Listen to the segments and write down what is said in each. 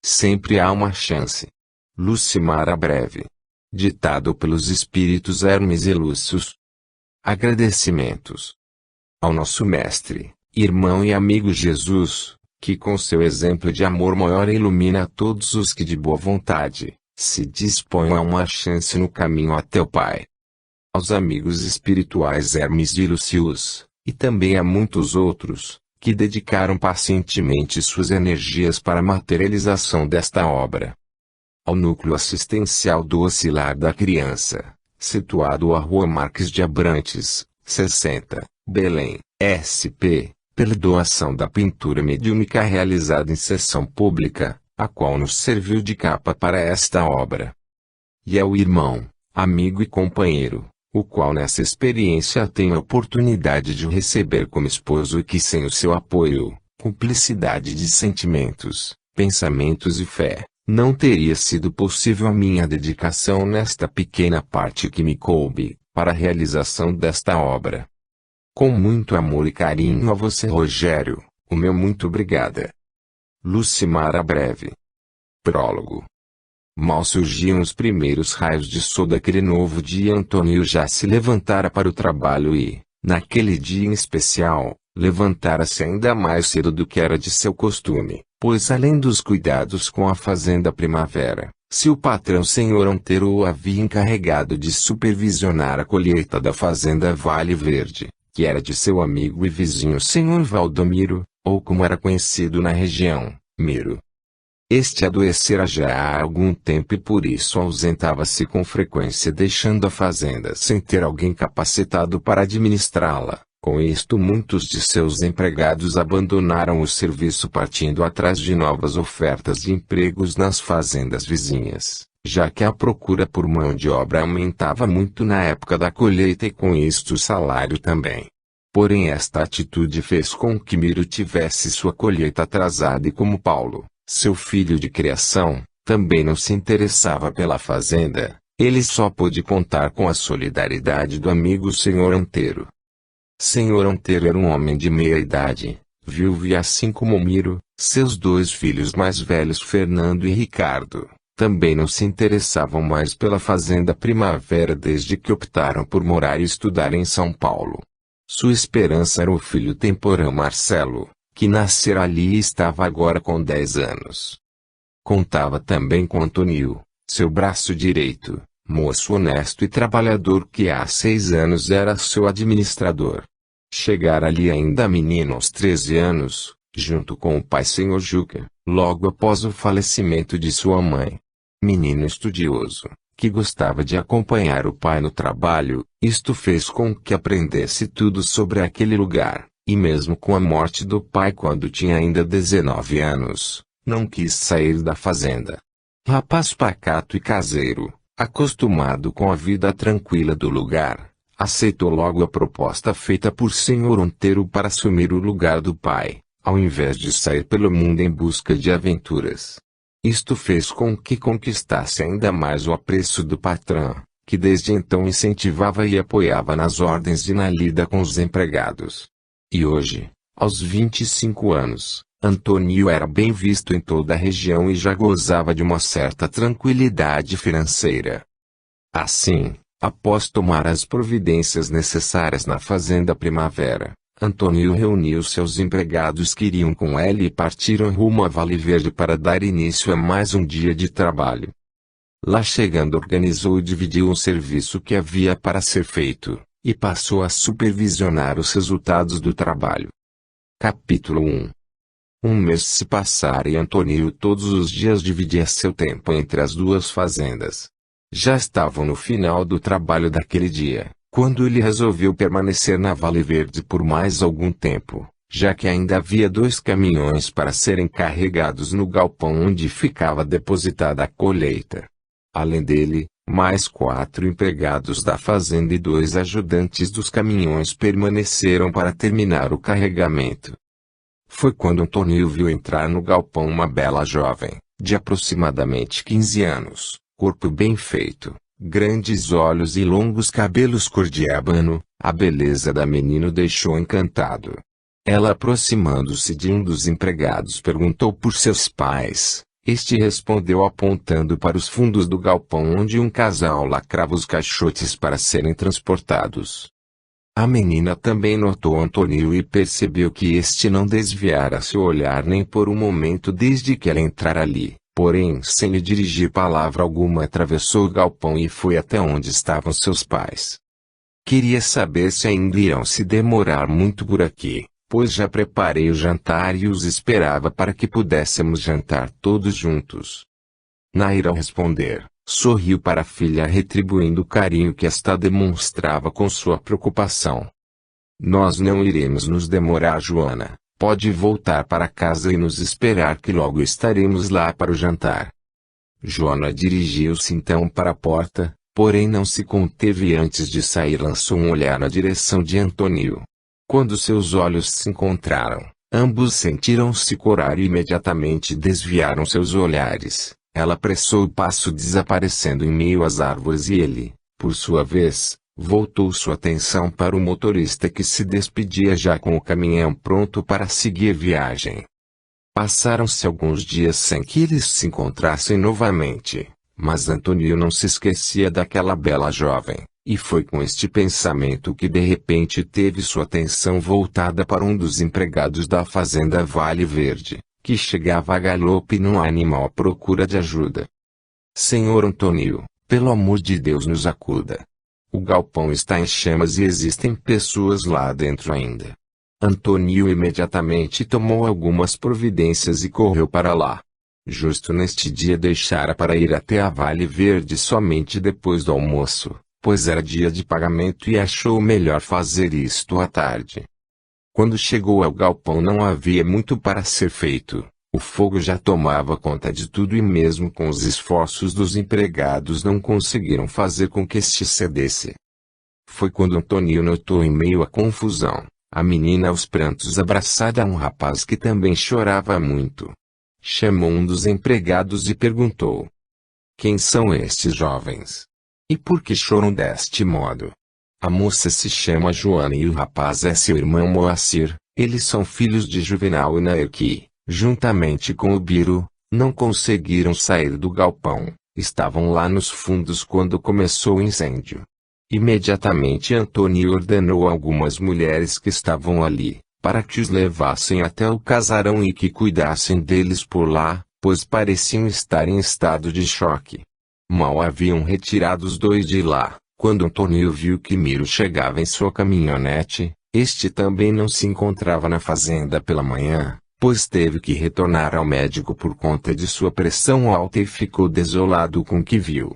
sempre há uma chance. Lucimara Breve. Ditado pelos espíritos Hermes e Lúcius. Agradecimentos ao nosso Mestre, irmão e amigo Jesus, que com seu exemplo de amor maior ilumina a todos os que de boa vontade se dispõem a uma chance no caminho até o Pai. Aos amigos espirituais Hermes e Lúcius, e também a muitos outros, que dedicaram pacientemente suas energias para a materialização desta obra. Ao Núcleo Assistencial do Oscilar da Criança, situado à Rua Marques de Abrantes, 60, Belém, SP, pela doação da pintura mediúnica realizada em sessão pública, a qual nos serviu de capa para esta obra. E ao irmão, amigo e companheiro, o qual nessa experiência tenho a oportunidade de receber como esposo e que sem o seu apoio, cumplicidade de sentimentos, pensamentos e fé, não teria sido possível a minha dedicação nesta pequena parte que me coube, para a realização desta obra. Com muito amor e carinho a você, Rogério, o meu muito obrigada. Lucimara Breve. Prólogo. Mal surgiam os primeiros raios de sol daquele novo dia. Antônio já se levantara para o trabalho e, naquele dia em especial, levantara-se ainda mais cedo do que era de seu costume, pois além dos cuidados com a fazenda Primavera, seu patrão Senhor Antero o havia encarregado de supervisionar a colheita da fazenda Vale Verde, que era de seu amigo e vizinho Senhor Valdomiro, ou como era conhecido na região, Miro. Este adoecera já há algum tempo e por isso ausentava-se com frequência, deixando a fazenda sem ter alguém capacitado para administrá-la. Com isto muitos de seus empregados abandonaram o serviço partindo atrás de novas ofertas de empregos nas fazendas vizinhas, já que a procura por mão de obra aumentava muito na época da colheita e com isto o salário também. Porém esta atitude fez com que Miro tivesse sua colheita atrasada e como Paulo, seu filho de criação, também não se interessava pela fazenda, ele só pôde contar com a solidariedade do amigo Senhor Antero. Senhor Antero era um homem de meia idade, viúvo e assim como Miro, seus dois filhos mais velhos Fernando e Ricardo, também não se interessavam mais pela fazenda Primavera desde que optaram por morar e estudar em São Paulo. Sua esperança era o filho temporão Marcelo, que nascera ali e estava agora com 10 anos. Contava também com Antônio, seu braço direito, moço honesto e trabalhador que há 6 anos era seu administrador. Chegara ali ainda menino aos 13 anos, junto com o pai Senhor Juca, logo após o falecimento de sua mãe. Menino estudioso, que gostava de acompanhar o pai no trabalho, isto fez com que aprendesse tudo sobre aquele lugar, e mesmo com a morte do pai quando tinha ainda 19 anos, não quis sair da fazenda. Rapaz pacato e caseiro, acostumado com a vida tranquila do lugar, aceitou logo a proposta feita por Senhor Antero para assumir o lugar do pai, ao invés de sair pelo mundo em busca de aventuras. Isto fez com que conquistasse ainda mais o apreço do patrão, que desde então incentivava e apoiava nas ordens e na lida com os empregados. E hoje, aos 25 anos, Antônio era bem visto em toda a região e já gozava de uma certa tranquilidade financeira. Assim, após tomar as providências necessárias na fazenda Primavera, Antônio reuniu seus empregados que iriam com ele e partiram rumo a Vale Verde para dar início a mais um dia de trabalho. Lá chegando organizou e dividiu um serviço que havia para ser feito, e passou a supervisionar os resultados do trabalho. Capítulo 1. Um mês se passara e Antônio todos os dias dividia seu tempo entre as duas fazendas. Já estavam no final do trabalho daquele dia, quando ele resolveu permanecer na Vale Verde por mais algum tempo, já que ainda havia 2 caminhões para serem carregados no galpão onde ficava depositada a colheita. Além dele, mais 4 empregados da fazenda e 2 ajudantes dos caminhões permaneceram para terminar o carregamento. Foi quando Antônio viu entrar no galpão uma bela jovem, de aproximadamente 15 anos, corpo bem feito, grandes olhos e longos cabelos cor de ébano. A beleza da menina o deixou encantado. Ela, aproximando-se de um dos empregados, perguntou por seus pais, Este respondeu apontando para os fundos do galpão onde um casal lacrava os caixotes para serem transportados. A menina também notou Antônio e percebeu que este não desviara seu olhar nem por um momento desde que ela entrara ali, porém sem lhe dirigir palavra alguma atravessou o galpão e foi até onde estavam seus pais. Queria saber se ainda iriam se demorar muito por aqui, pois já preparei o jantar e os esperava para que pudéssemos jantar todos juntos. Nair, ao responder, sorriu para a filha retribuindo o carinho que esta demonstrava com sua preocupação. Nós não iremos nos demorar, Joana. Pode voltar para casa e nos esperar que logo estaremos lá para o jantar. Joana dirigiu-se então para a porta, porém não se conteve e antes de sair lançou um olhar na direção de Antônio. Quando seus olhos se encontraram, ambos sentiram-se corar e imediatamente desviaram seus olhares. Ela apressou o passo desaparecendo em meio às árvores e ele, por sua vez, voltou sua atenção para o motorista que se despedia já com o caminhão pronto para seguir viagem. Passaram-se alguns dias sem que eles se encontrassem novamente, mas Antônio não se esquecia daquela bela jovem. E foi com este pensamento que de repente teve sua atenção voltada para um dos empregados da fazenda Vale Verde, que chegava a galope num animal à procura de ajuda. Senhor Antônio, pelo amor de Deus nos acuda. O galpão está em chamas e existem pessoas lá dentro ainda. Antônio imediatamente tomou algumas providências e correu para lá. Justo neste dia deixara para ir até a Vale Verde somente depois do almoço, pois era dia de pagamento e achou melhor fazer isto à tarde. Quando chegou ao galpão não havia muito para ser feito, o fogo já tomava conta de tudo e mesmo com os esforços dos empregados não conseguiram fazer com que este cedesse. Foi quando Antônio notou em meio à confusão, a menina aos prantos abraçada a um rapaz que também chorava muito. Chamou um dos empregados e perguntou: quem são estes jovens? E por que choram deste modo? A moça se chama Joana e o rapaz é seu irmão Moacir. Eles são filhos de Juvenal e Nair que, juntamente com o Biro, não conseguiram sair do galpão. Estavam lá nos fundos quando começou o incêndio. Imediatamente Antônio ordenou a algumas mulheres que estavam ali, para que os levassem até o casarão e que cuidassem deles por lá, pois pareciam estar em estado de choque. Mal haviam retirado os dois de lá, quando Antônio viu que Miro chegava em sua caminhonete. Este também não se encontrava na fazenda pela manhã, pois teve que retornar ao médico por conta de sua pressão alta e ficou desolado com o que viu.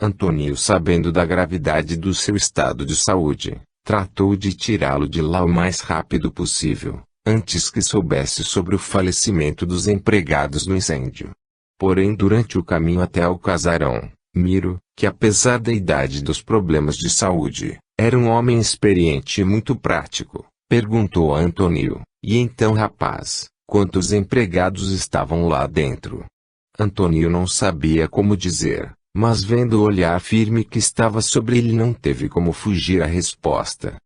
Antônio, sabendo da gravidade do seu estado de saúde, tratou de tirá-lo de lá o mais rápido possível, antes que soubesse sobre o falecimento dos empregados no incêndio. Porém, durante o caminho até ao casarão, Miro, que apesar da idade e dos problemas de saúde, era um homem experiente e muito prático, perguntou a Antônio: e então, rapaz, quantos empregados estavam lá dentro? Antônio não sabia como dizer, mas vendo o olhar firme que estava sobre ele não teve como fugir à resposta.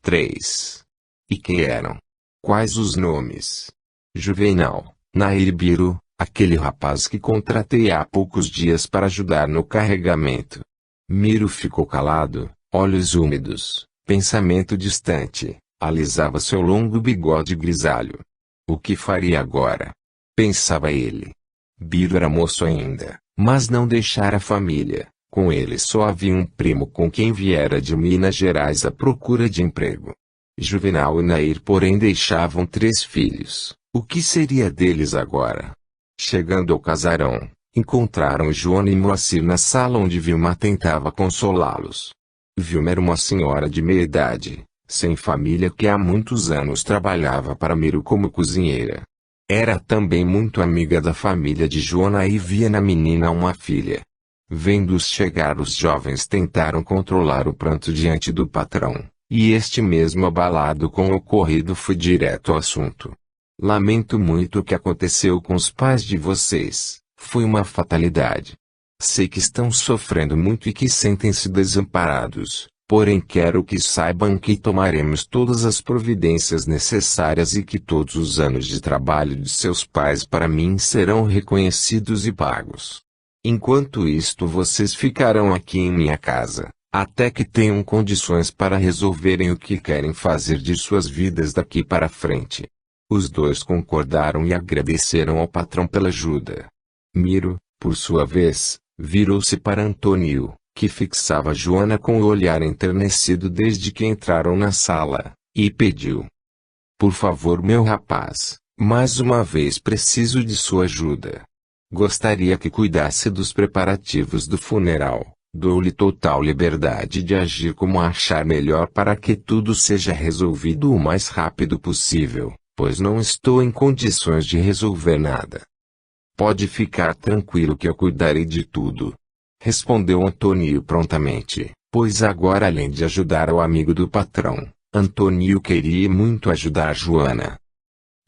3. E quem eram? Quais os nomes? Juvenal, Nair e Biro, aquele rapaz que contratei há poucos dias para ajudar no carregamento. Miro ficou calado, olhos úmidos, pensamento distante, alisava seu longo bigode grisalho. O que faria agora? Pensava ele. Biro era moço ainda, mas não deixara a família. Com ele só havia um primo com quem viera de Minas Gerais à procura de emprego. Juvenal e Nair, porém, deixavam 3 filhos. O que seria deles agora? Chegando ao casarão, encontraram Joana e Moacir na sala onde Vilma tentava consolá-los. Vilma era uma senhora de meia idade, sem família que há muitos anos trabalhava para Miro como cozinheira. Era também muito amiga da família de Joana e via na menina uma filha. Vendo-os chegar, os jovens tentaram controlar o pranto diante do patrão, e este mesmo, abalado com o ocorrido, foi direto ao assunto. Lamento muito o que aconteceu com os pais de vocês, foi uma fatalidade. Sei que estão sofrendo muito e que sentem-se desamparados, Porém quero que saibam que tomaremos todas as providências necessárias e que todos os anos de trabalho de seus pais para mim serão reconhecidos e pagos. Enquanto isto vocês ficarão aqui em minha casa, até que tenham condições para resolverem o que querem fazer de suas vidas daqui para frente. Os dois concordaram e agradeceram ao patrão pela ajuda. Miro, por sua vez, virou-se para Antônio, que fixava Joana com o olhar enternecido desde que entraram na sala, e pediu: por favor, meu rapaz, mais uma vez preciso de sua ajuda. Gostaria que cuidasse dos preparativos do funeral. Dou-lhe total liberdade de agir como achar melhor para que tudo seja resolvido o mais rápido possível, pois não estou em condições de resolver nada. Pode ficar tranquilo que eu cuidarei de tudo, respondeu Antônio prontamente, pois agora, além de ajudar o amigo do patrão, Antônio queria muito ajudar Joana.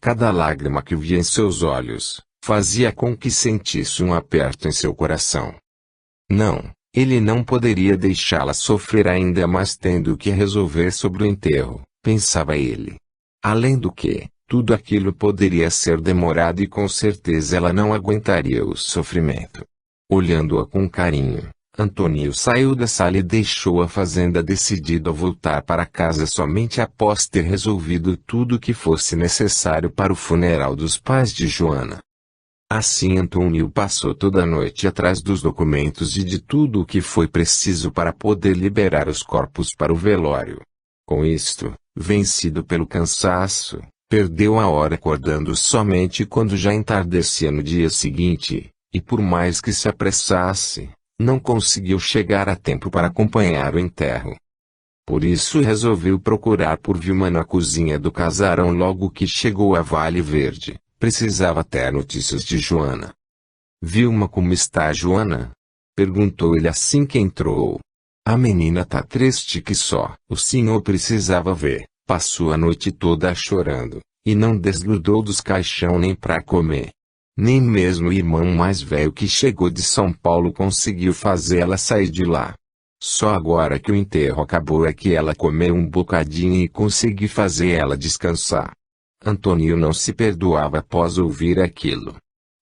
Cada lágrima que via em seus olhos, fazia com que sentisse um aperto em seu coração. Não, ele não poderia deixá-la sofrer ainda mais tendo que resolver sobre o enterro, pensava ele. Além do que, tudo aquilo poderia ser demorado e com certeza ela não aguentaria o sofrimento. Olhando-a com carinho, Antônio saiu da sala e deixou a fazenda decidido a voltar para casa somente após ter resolvido tudo o que fosse necessário para o funeral dos pais de Joana. Assim Antônio passou toda a noite atrás dos documentos e de tudo o que foi preciso para poder liberar os corpos para o velório. Com isto, vencido pelo cansaço, perdeu a hora acordando somente quando já entardecia no dia seguinte, e por mais que se apressasse, não conseguiu chegar a tempo para acompanhar o enterro. Por isso resolveu procurar por Vilma na cozinha do casarão logo que chegou a Vale Verde. Precisava ter notícias de Joana. Vilma, como está Joana? Perguntou ele assim que entrou. A menina tá triste que só o senhor precisava ver. Passou a noite toda chorando, e não desgrudou dos caixão nem pra comer. Nem mesmo o irmão mais velho que chegou de São Paulo conseguiu fazer ela sair de lá. Só agora que o enterro acabou é que ela comeu um bocadinho e consegui fazer ela descansar. Antônio não se perdoava após ouvir aquilo.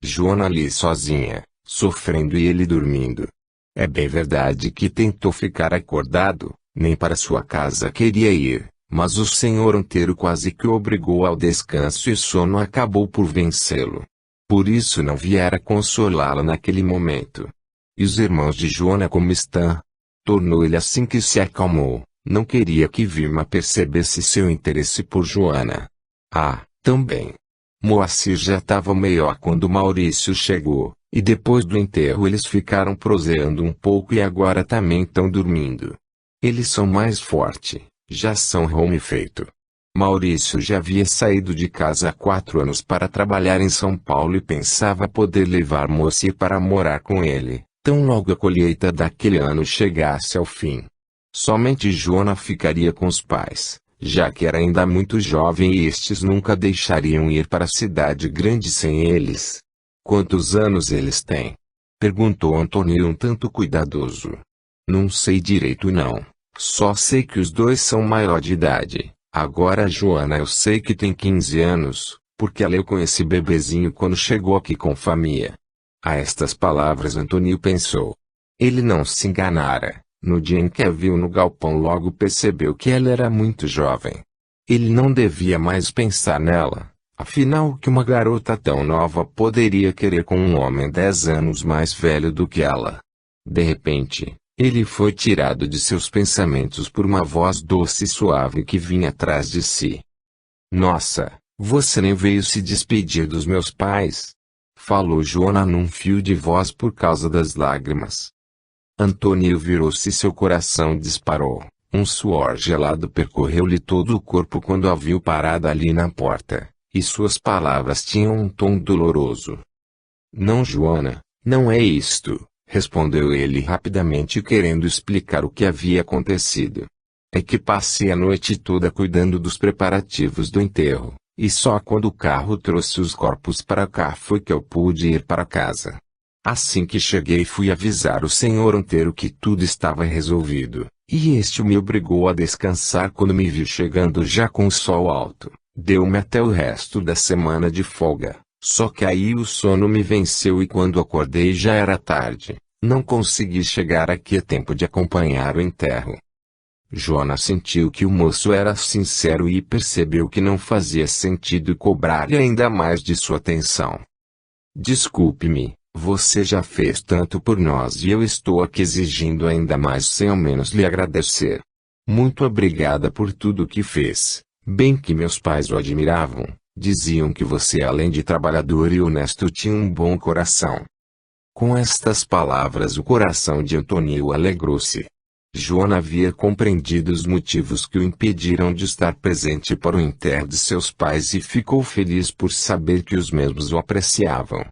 Joana ali sozinha, sofrendo e ele dormindo. É bem verdade que tentou ficar acordado, nem para sua casa queria ir, mas o senhor inteiro quase que o obrigou ao descanso e o sono acabou por vencê-lo. Por isso não viera consolá-la naquele momento. E os irmãos de Joana como estão? Tornou ele assim que se acalmou, não queria que Vilma percebesse seu interesse por Joana. Ah, também. Moacir já estava melhor quando Maurício chegou, e depois do enterro eles ficaram proseando um pouco e agora também estão dormindo. Eles são mais fortes, já são home feito. Maurício já havia saído de casa há 4 anos para trabalhar em São Paulo e pensava poder levar Moacir para morar com ele, tão logo a colheita daquele ano chegasse ao fim. Somente Joana ficaria com os pais, já que era ainda muito jovem e estes nunca deixariam ir para a cidade grande sem eles. Quantos anos eles têm? Perguntou Antônio um tanto cuidadoso. Não sei direito não, só sei que os dois são maior de idade. Agora a Joana eu sei que tem 15 anos, porque ela eu conheci bebezinho quando chegou aqui com família. A estas palavras Antônio pensou. Ele não se enganara. No dia em que a viu no galpão logo percebeu que ela era muito jovem. Ele não devia mais pensar nela, afinal que uma garota tão nova poderia querer com um homem 10 anos mais velho do que ela. De repente, ele foi tirado de seus pensamentos por uma voz doce e suave que vinha atrás de si. Nossa, você nem veio se despedir dos meus pais? Falou Joana num fio de voz por causa das lágrimas. Antônio virou-se e seu coração disparou. Um suor gelado percorreu-lhe todo o corpo quando a viu parada ali na porta, e suas palavras tinham um tom doloroso. Não, Joana, não é isto, respondeu ele rapidamente querendo explicar o que havia acontecido. É que passei a noite toda cuidando dos preparativos do enterro, e só quando o carro trouxe os corpos para cá foi que eu pude ir para casa. Assim que cheguei fui avisar o senhor inteiro que tudo estava resolvido, E este me obrigou a descansar quando me viu chegando já com o sol alto. Deu-me até o resto da semana de folga, só que aí o sono me venceu e quando acordei já era tarde. Não consegui chegar aqui a tempo de acompanhar o enterro. Joana sentiu que o moço era sincero e percebeu que não fazia sentido cobrar ainda mais de sua atenção. Desculpe-me, você já fez tanto por nós e eu estou aqui exigindo ainda mais sem ao menos lhe agradecer. Muito obrigada por tudo que fez. Bem que meus pais o admiravam, diziam que você além de trabalhador e honesto tinha um bom coração. Com estas palavras o coração de Antônio alegrou-se. Joana havia compreendido os motivos que o impediram de estar presente para o enterro de seus pais e ficou feliz por saber que os mesmos o apreciavam.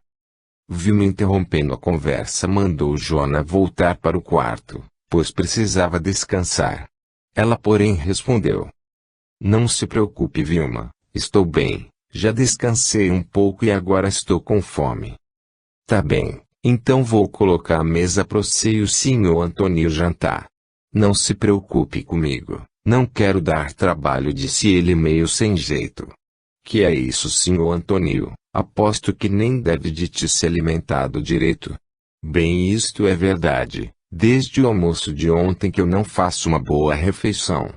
Viu-me interrompendo a conversa, mandou Joana voltar para o quarto, pois precisava descansar. Ela porém respondeu: Não se preocupe, Vilma, estou bem, já descansei um pouco e agora estou com fome. Tá bem, então vou colocar a mesa para você e o senhor Antônio jantar. Não se preocupe comigo, não quero dar trabalho, disse ele meio sem jeito. Que é isso, senhor Antônio, aposto que nem deve de te se alimentado direito. Bem, isto é verdade, desde o almoço de ontem que eu não faço uma boa refeição.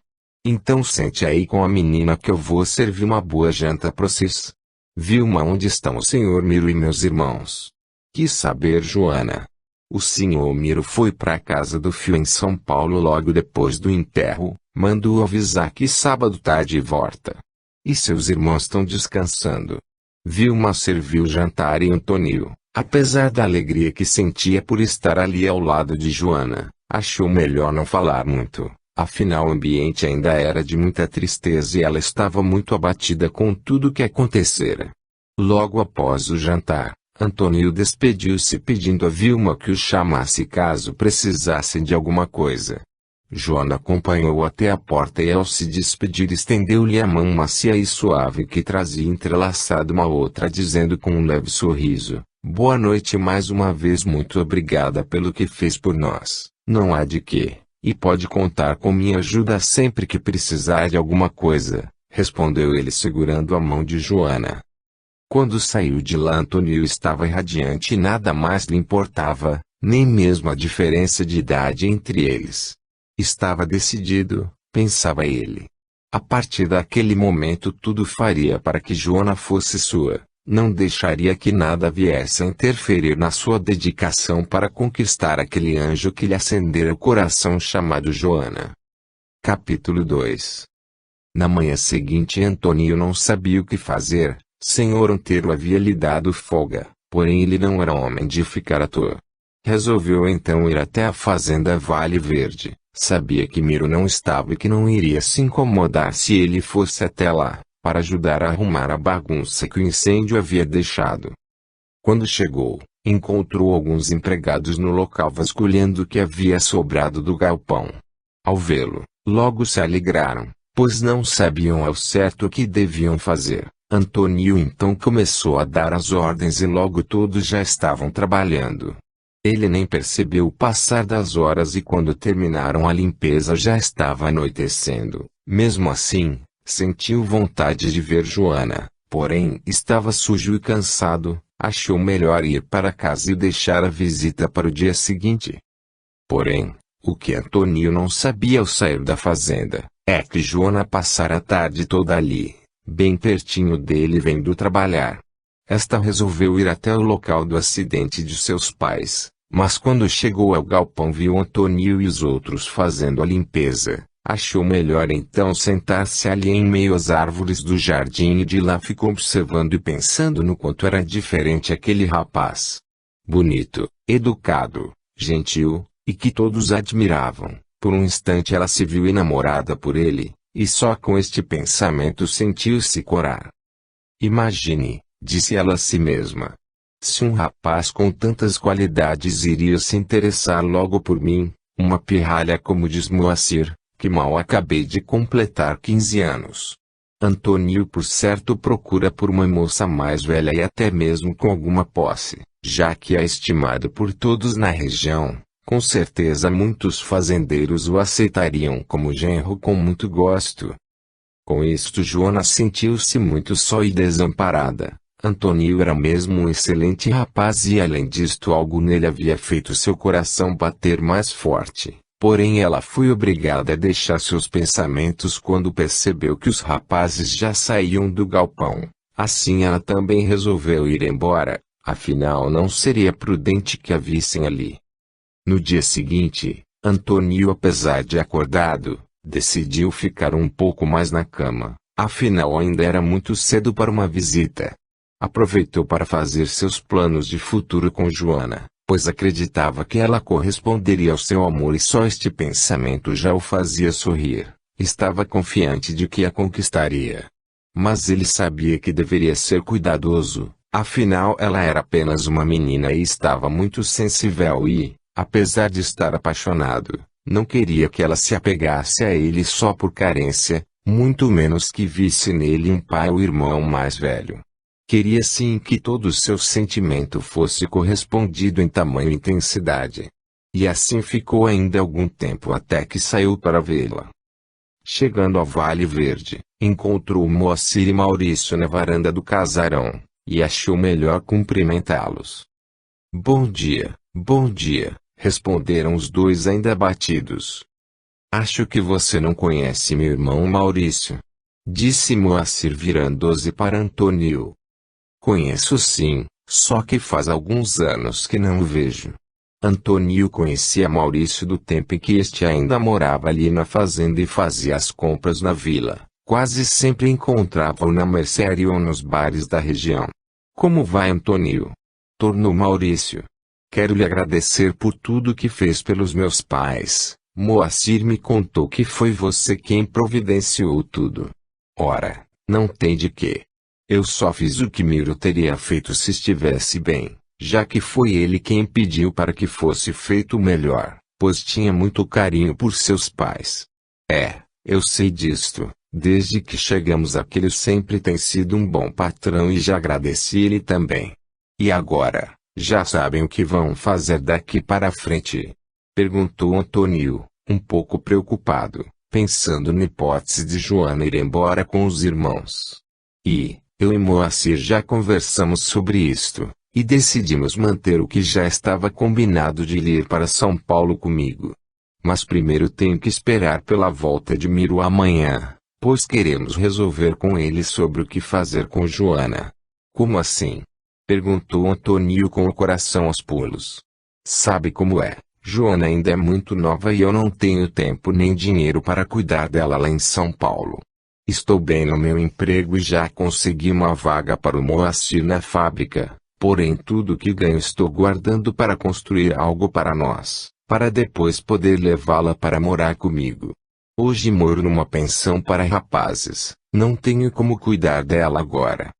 Então sente aí com a menina que eu vou servir uma boa janta para vocês. Vilma, onde estão o senhor Miro e meus irmãos? Quis saber Joana. O senhor Miro foi para a casa do Fio em São Paulo logo depois do enterro, mandou avisar que sábado tarde volta. E seus irmãos estão descansando. Vilma serviu o jantar e Antônio, apesar da alegria que sentia por estar ali ao lado de Joana, achou melhor não falar muito. Afinal o ambiente ainda era de muita tristeza e ela estava muito abatida com tudo que acontecera. Logo após o jantar, Antônio despediu-se pedindo a Vilma que o chamasse caso precisassem de alguma coisa. Joana acompanhou até a porta e ao se despedir estendeu-lhe a mão macia e suave que trazia entrelaçada uma outra, dizendo com um leve sorriso: Boa noite e mais uma vez muito obrigada pelo que fez por nós. Não há de quê. E pode contar com minha ajuda sempre que precisar de alguma coisa, respondeu ele segurando a mão de Joana. Quando saiu de lá, Antônio estava radiante e nada mais lhe importava, nem mesmo a diferença de idade entre eles. Estava decidido, pensava ele. A partir daquele momento tudo faria para que Joana fosse sua. Não deixaria que nada viesse a interferir na sua dedicação para conquistar aquele anjo que lhe acendera o coração chamado Joana. Capítulo 2. Na manhã seguinte Antônio não sabia o que fazer. Senhor Antero havia lhe dado folga, porém ele não era homem de ficar à toa. Resolveu então ir até a fazenda Vale Verde. Sabia que Miro não estava e que não iria se incomodar se ele fosse até lá, para ajudar a arrumar a bagunça que o incêndio havia deixado. Quando chegou, encontrou alguns empregados no local vasculhando o que havia sobrado do galpão. Ao vê-lo, logo se alegraram, pois não sabiam ao certo o que deviam fazer. Antônio então começou a dar as ordens e logo todos já estavam trabalhando. Ele nem percebeu o passar das horas e quando terminaram a limpeza já estava anoitecendo. Mesmo assim, sentiu vontade de ver Joana, porém estava sujo e cansado, achou melhor ir para casa e deixar a visita para o dia seguinte. Porém, o que Antônio não sabia ao sair da fazenda, é que Joana passara a tarde toda ali, bem pertinho dele vendo trabalhar. Esta resolveu ir até o local do acidente de seus pais, mas quando chegou ao galpão viu Antônio e os outros fazendo a limpeza. Achou melhor então sentar-se ali em meio às árvores do jardim e de lá ficou observando e pensando no quanto era diferente aquele rapaz. Bonito, educado, gentil, e que todos admiravam. Por um instante ela se viu enamorada por ele, e só com este pensamento sentiu-se corar. Imagine, disse ela a si mesma. Se um rapaz com tantas qualidades iria se interessar logo por mim, uma pirralha como diz Moacir, que mal acabei de completar 15 anos. Antônio por certo procura por uma moça mais velha e até mesmo com alguma posse, já que é estimado por todos na região, Com certeza muitos fazendeiros o aceitariam como genro com muito gosto. Com isto Joana sentiu-se muito só e desamparada. Antônio era mesmo um excelente rapaz e além disto algo nele havia feito seu coração bater mais forte. Porém ela foi obrigada a deixar seus pensamentos quando percebeu que os rapazes já saíam do galpão. Assim ela também resolveu ir embora, afinal não seria prudente que a vissem ali. No dia seguinte, Antônio, apesar de acordado, decidiu ficar um pouco mais na cama, afinal ainda era muito cedo para uma visita. Aproveitou para fazer seus planos de futuro com Joana, pois acreditava que ela corresponderia ao seu amor e só este pensamento já o fazia sorrir. Estava confiante de que a conquistaria. Mas ele sabia que deveria ser cuidadoso, afinal ela era apenas uma menina e estava muito sensível e, apesar de estar apaixonado, não queria que ela se apegasse a ele só por carência, muito menos que visse nele um pai ou irmão mais velho. Queria sim que todo o seu sentimento fosse correspondido em tamanho e intensidade. E assim ficou ainda algum tempo até que saiu para vê-la. Chegando ao Vale Verde, encontrou Moacir e Maurício na varanda do casarão, e achou melhor cumprimentá-los. Bom dia, responderam os dois ainda abatidos. Acho que você não conhece meu irmão Maurício, disse Moacir virando-se para Antônio. Conheço sim, só que faz alguns anos que não o vejo. Antônio conhecia Maurício do tempo em que este ainda morava ali na fazenda e fazia as compras na vila. Quase sempre encontrava-o na mercearia ou nos bares da região. Como vai, Antônio? Tornou Maurício. Quero lhe agradecer por tudo que fez pelos meus pais. Moacir me contou que foi você quem providenciou tudo. Ora, não tem de quê. Eu só fiz o que Miro teria feito se estivesse bem, já que foi ele quem pediu para que fosse feito melhor, pois tinha muito carinho por seus pais. Eu sei disto, desde que chegamos aqui ele sempre tem sido um bom patrão e já agradeci ele também. E agora, já sabem o que vão fazer daqui para frente? Perguntou Antônio, um pouco preocupado, pensando na hipótese de Joana ir embora com os irmãos. Eu e Moacir já conversamos sobre isto, e decidimos manter o que já estava combinado de ir para São Paulo comigo. Mas primeiro tenho que esperar pela volta de Miro amanhã, pois queremos resolver com ele sobre o que fazer com Joana. Como assim? Perguntou Antônio com o coração aos pulos. Sabe como é, Joana ainda é muito nova e eu não tenho tempo nem dinheiro para cuidar dela lá em São Paulo. Estou bem no meu emprego e já consegui uma vaga para o Moacir na fábrica, porém tudo que ganho estou guardando para construir algo para nós, para depois poder levá-la para morar comigo. Hoje moro numa pensão para rapazes, não tenho como cuidar dela agora.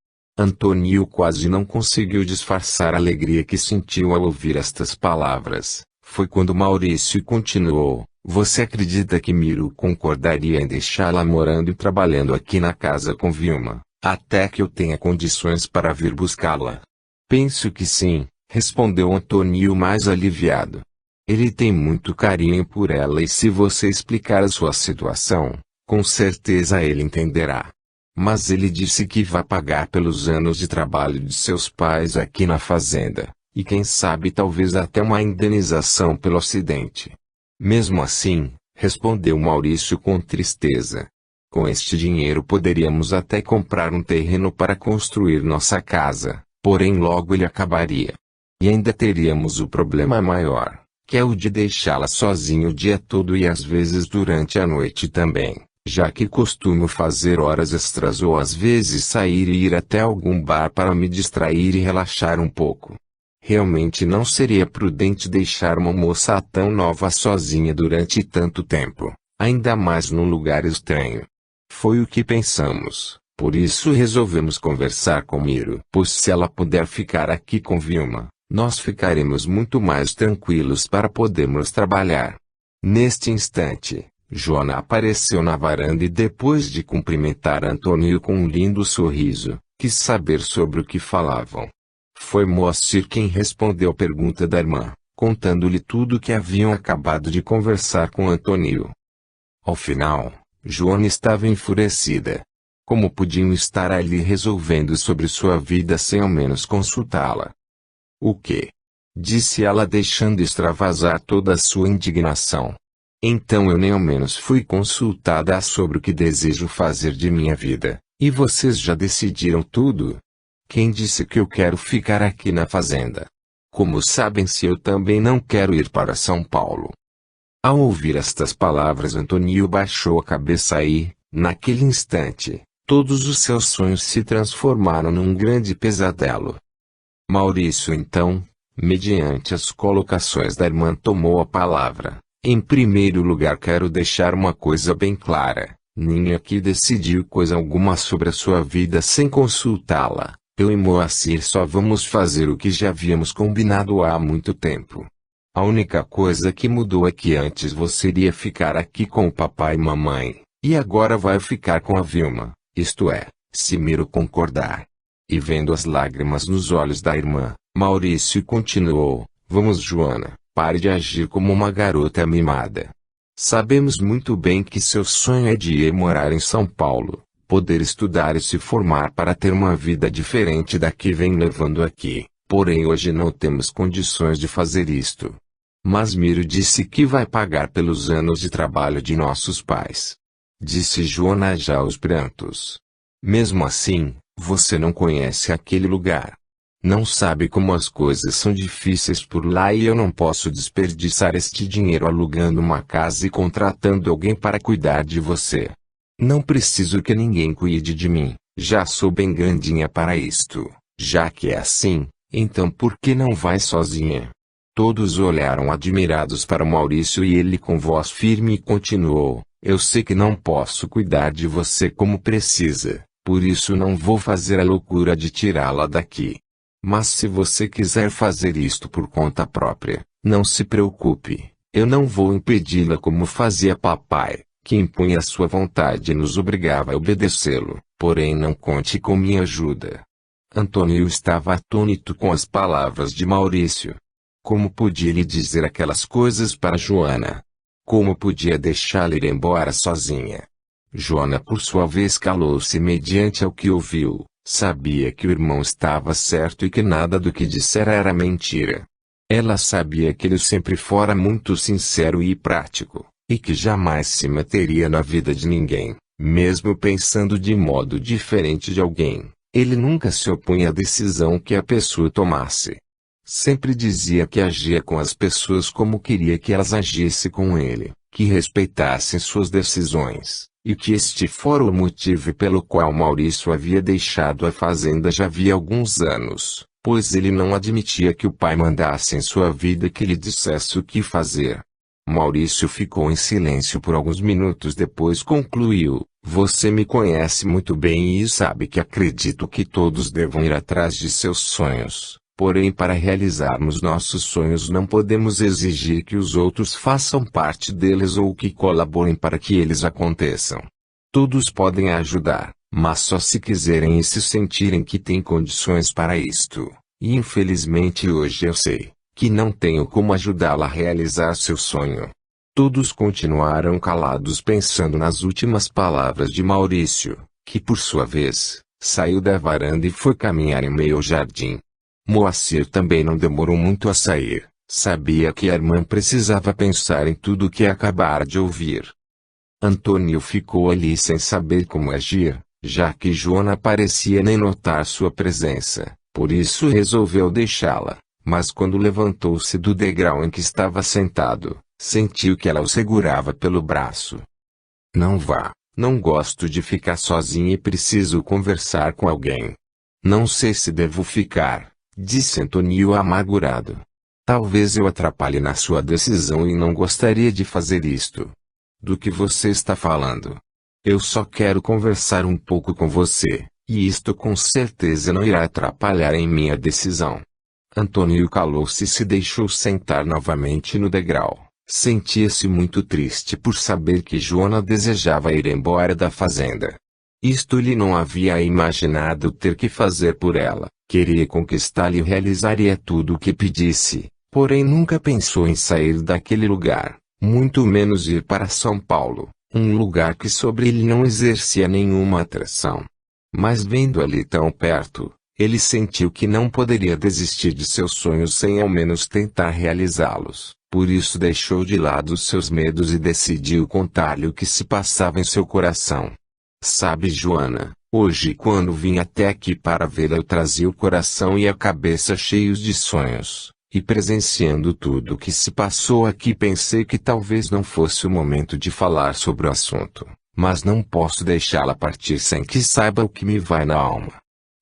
Antônio quase não conseguiu disfarçar a alegria que sentiu ao ouvir estas palavras. Foi quando Maurício continuou. Você acredita que Miro concordaria em deixá-la morando e trabalhando aqui na casa com Vilma, até que eu tenha condições para vir buscá-la? Penso que sim, respondeu Antônio mais aliviado. Ele tem muito carinho por ela e se você explicar a sua situação, com certeza ele entenderá. Mas ele disse que vai pagar pelos anos de trabalho de seus pais aqui na fazenda, e quem sabe talvez até uma indenização pelo acidente. Mesmo assim, respondeu Maurício com tristeza. Com este dinheiro poderíamos até comprar um terreno para construir nossa casa, porém logo ele acabaria. E ainda teríamos o problema maior, que é o de deixá-la sozinha o dia todo e às vezes durante a noite também, já que costumo fazer horas extras ou às vezes sair e ir até algum bar para me distrair e relaxar um pouco. Realmente não seria prudente deixar uma moça tão nova sozinha durante tanto tempo, ainda mais num lugar estranho. Foi o que pensamos, por isso resolvemos conversar com Miro. Pois se ela puder ficar aqui com Vilma, nós ficaremos muito mais tranquilos para podermos trabalhar. Neste instante, Joana apareceu na varanda e depois de cumprimentar Antônio com um lindo sorriso, quis saber sobre o que falavam. Foi Moacir quem respondeu a pergunta da irmã, contando-lhe tudo que haviam acabado de conversar com Antônio. Ao final, Joana estava enfurecida. Como podiam estar ali resolvendo sobre sua vida sem ao menos consultá-la? O quê? Disse ela, deixando extravasar toda a sua indignação. Então eu nem ao menos fui consultada sobre o que desejo fazer de minha vida, e vocês já decidiram tudo? Quem disse que eu quero ficar aqui na fazenda? Como sabem se eu também não quero ir para São Paulo? Ao ouvir estas palavras, Antônio baixou a cabeça e, naquele instante, todos os seus sonhos se transformaram num grande pesadelo. Maurício então, mediante as colocações da irmã, tomou a palavra. Em primeiro lugar, quero deixar uma coisa bem clara. Ninguém aqui decidiu coisa alguma sobre a sua vida sem consultá-la. Eu e Moacir só vamos fazer o que já havíamos combinado há muito tempo. A única coisa que mudou é que antes você iria ficar aqui com o papai e mamãe, e agora vai ficar com a Vilma, isto é, se Miro concordar. E vendo as lágrimas nos olhos da irmã, Maurício continuou: vamos, Joana, pare de agir como uma garota mimada. Sabemos muito bem que seu sonho é de ir morar em São Paulo, poder estudar e se formar para ter uma vida diferente da que vem levando aqui, porém hoje não temos condições de fazer isto. Mas Miro disse que vai pagar pelos anos de trabalho de nossos pais. Disse Joana já aos prantos. Mesmo assim, você não conhece aquele lugar. Não sabe como as coisas são difíceis por lá e eu não posso desperdiçar este dinheiro alugando uma casa e contratando alguém para cuidar de você. Não preciso que ninguém cuide de mim, já sou bem grandinha para isto. Já que é assim, então por que não vai sozinha? Todos olharam admirados para Maurício e ele com voz firme continuou: eu sei que não posso cuidar de você como precisa, por isso não vou fazer a loucura de tirá-la daqui. Mas se você quiser fazer isto por conta própria, não se preocupe, eu não vou impedi-la como fazia papai, que impunha sua vontade e nos obrigava a obedecê-lo, porém não conte com minha ajuda. Antônio estava atônito com as palavras de Maurício. Como podia lhe dizer aquelas coisas para Joana? Como podia deixá-la ir embora sozinha? Joana por sua vez calou-se mediante ao que ouviu. Sabia que o irmão estava certo e que nada do que dissera era mentira. Ela sabia que ele sempre fora muito sincero e prático, e que jamais se meteria na vida de ninguém, mesmo pensando de modo diferente de alguém. Ele nunca se opunha à decisão que a pessoa tomasse. Sempre dizia que agia com as pessoas como queria que elas agissem com ele, que respeitassem suas decisões, e que este fora o motivo pelo qual Maurício havia deixado a fazenda já havia alguns anos, pois ele não admitia que o pai mandasse em sua vida e que lhe dissesse o que fazer. Maurício ficou em silêncio por alguns minutos, depois concluiu: você me conhece muito bem e sabe que acredito que todos devam ir atrás de seus sonhos. Porém, para realizarmos nossos sonhos não podemos exigir que os outros façam parte deles ou que colaborem para que eles aconteçam. Todos podem ajudar, mas só se quiserem e se sentirem que têm condições para isto. E infelizmente hoje eu sei que não tenho como ajudá-la a realizar seu sonho. Todos continuaram calados pensando nas últimas palavras de Maurício, que por sua vez, saiu da varanda e foi caminhar em meio ao jardim. Moacir também não demorou muito a sair, sabia que a irmã precisava pensar em tudo o que acabara de ouvir. Antônio ficou ali sem saber como agir, já que Joana parecia nem notar sua presença, por isso resolveu deixá-la, mas quando levantou-se do degrau em que estava sentado, sentiu que ela o segurava pelo braço. Não vá, não gosto de ficar sozinha e preciso conversar com alguém. Não sei se devo ficar, disse Antônio amargurado. Talvez eu atrapalhe na sua decisão e não gostaria de fazer isto. Do que você está falando? Eu só quero conversar um pouco com você, e isto com certeza não irá atrapalhar em minha decisão. Antônio calou-se e se deixou sentar novamente no degrau. Sentia-se muito triste por saber que Joana desejava ir embora da fazenda. Isto ele não havia imaginado ter que fazer por ela. Queria conquistá-la e realizaria tudo o que pedisse, Porém nunca pensou em sair daquele lugar, muito menos ir para São Paulo, um lugar que sobre ele não exercia nenhuma atração. Mas vendo ali tão perto, ele sentiu que não poderia desistir de seus sonhos sem ao menos tentar realizá-los. Por isso deixou de lado seus medos e decidiu contar-lhe o que se passava em seu coração. Sabe, Joana, hoje quando vim até aqui para vê-la eu trazia o coração e a cabeça cheios de sonhos, e presenciando tudo o que se passou aqui pensei que talvez não fosse o momento de falar sobre o assunto, mas não posso deixá-la partir sem que saiba o que me vai na alma.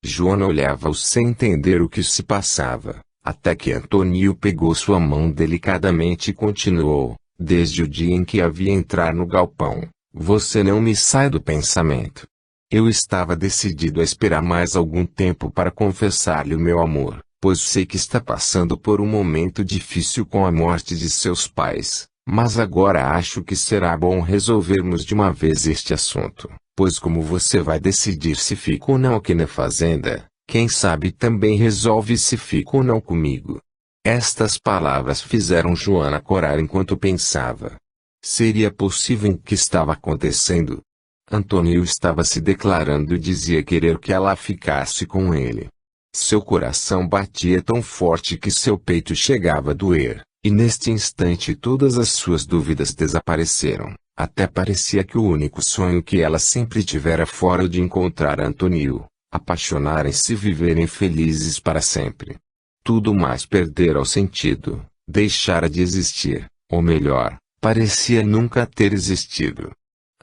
Joana olhava-o sem entender o que se passava. Até que Antônio pegou sua mão delicadamente e continuou, desde o dia em que a vi entrar no galpão, você não me sai do pensamento. Eu estava decidido a esperar mais algum tempo para confessar-lhe o meu amor, pois sei que está passando por um momento difícil com a morte de seus pais, mas agora acho que será bom resolvermos de uma vez este assunto, pois como você vai decidir se fica ou não aqui na fazenda, quem sabe também resolve se fica ou não comigo. Estas palavras fizeram Joana corar enquanto pensava. Seria possível o que estava acontecendo? Antônio estava se declarando e dizia querer que ela ficasse com ele. Seu coração batia tão forte que seu peito chegava a doer, e neste instante todas as suas dúvidas desapareceram. Até parecia que o único sonho que ela sempre tivera fora o de encontrar Antônio, apaixonarem-se e viverem felizes para sempre. Tudo mais perdera o sentido, deixara de existir, ou melhor, parecia nunca ter existido.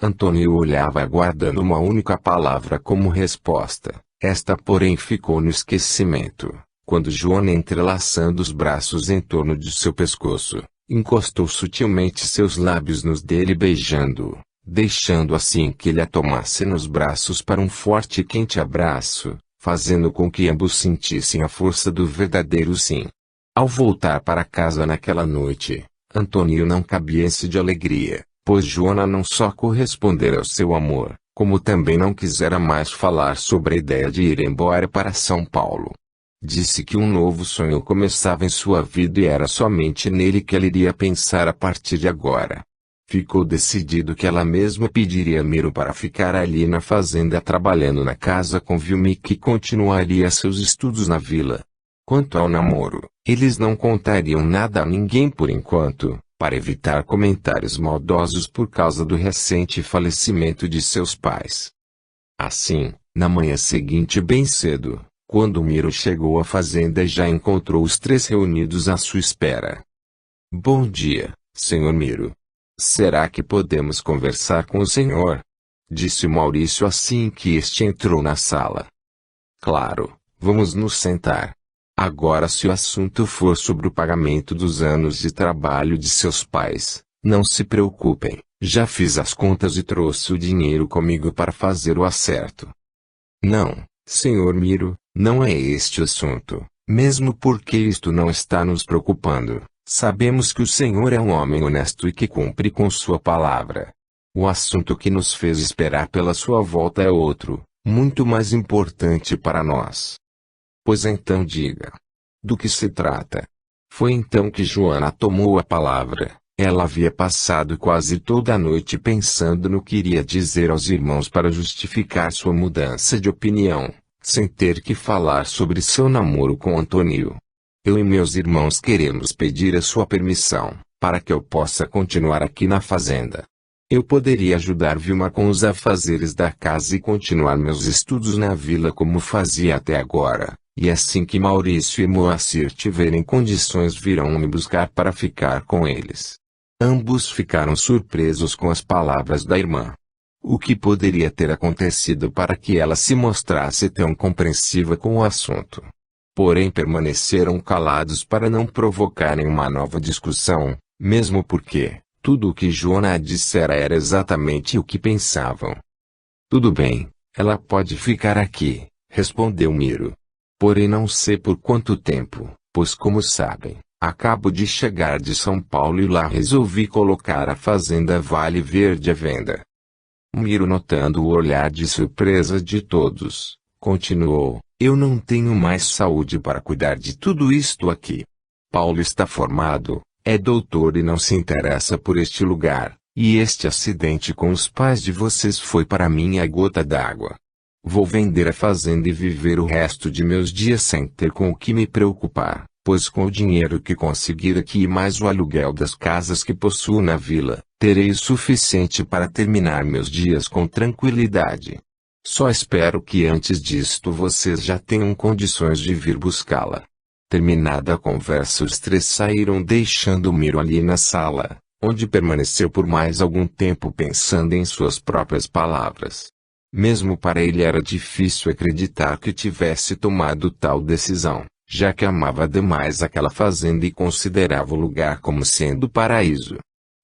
Antônio olhava aguardando uma única palavra como resposta, esta porém ficou no esquecimento, quando Joana entrelaçando os braços em torno de seu pescoço, encostou sutilmente seus lábios nos dele beijando-o, deixando assim que ele a tomasse nos braços para um forte e quente abraço, fazendo com que ambos sentissem a força do verdadeiro sim. Ao voltar para casa naquela noite, Antônio não cabia-se de alegria, pois Joana não só correspondera ao seu amor, como também não quisera mais falar sobre a ideia de ir embora para São Paulo. Disse que um novo sonho começava em sua vida e era somente nele que ela iria pensar a partir de agora. Ficou decidido que ela mesma pediria a Miro para ficar ali na fazenda trabalhando na casa com Vilmik e continuaria seus estudos na vila. Quanto ao namoro, eles não contariam nada a ninguém por enquanto, para evitar comentários maldosos por causa do recente falecimento de seus pais. Assim, na manhã seguinte bem cedo, quando Miro chegou à fazenda já encontrou os três reunidos à sua espera. Bom dia, senhor Miro. Será que podemos conversar com o senhor? Disse Maurício assim que este entrou na sala. Claro, vamos nos sentar. Agora se o assunto for sobre o pagamento dos anos de trabalho de seus pais, não se preocupem, já fiz as contas e trouxe o dinheiro comigo para fazer o acerto. Não, senhor Miro, não é este o assunto, mesmo porque isto não está nos preocupando. Sabemos que o senhor é um homem honesto e que cumpre com sua palavra. O assunto que nos fez esperar pela sua volta é outro, muito mais importante para nós. Pois então diga. Do que se trata? Foi então que Joana tomou a palavra. Ela havia passado quase toda a noite pensando no que iria dizer aos irmãos para justificar sua mudança de opinião, sem ter que falar sobre seu namoro com Antônio. Eu e meus irmãos queremos pedir a sua permissão, para que eu possa continuar aqui na fazenda. Eu poderia ajudar Vilma com os afazeres da casa e continuar meus estudos na vila como fazia até agora, e assim que Maurício e Moacir tiverem condições virão me buscar para ficar com eles. Ambos ficaram surpresos com as palavras da irmã. O que poderia ter acontecido para que ela se mostrasse tão compreensiva com o assunto? Porém permaneceram calados para não provocarem uma nova discussão, mesmo porque tudo o que Joana dissera era exatamente o que pensavam. Tudo bem, ela pode ficar aqui, respondeu Miro. Porém não sei por quanto tempo, pois como sabem, acabo de chegar de São Paulo e lá resolvi colocar a fazenda Vale Verde à venda. Miro, notando o olhar de surpresa de todos, continuou, eu não tenho mais saúde para cuidar de tudo isto aqui. Paulo está formado, é doutor e não se interessa por este lugar, e este acidente com os pais de vocês foi para mim a gota d'água. Vou vender a fazenda e viver o resto de meus dias sem ter com o que me preocupar, pois com o dinheiro que conseguir aqui e mais o aluguel das casas que possuo na vila, terei o suficiente para terminar meus dias com tranquilidade. Só espero que antes disto vocês já tenham condições de vir buscá-la. Terminada a conversa, os três saíram deixando Miro ali na sala, onde permaneceu por mais algum tempo pensando em suas próprias palavras. Mesmo para ele era difícil acreditar que tivesse tomado tal decisão, já que amava demais aquela fazenda e considerava o lugar como sendo paraíso.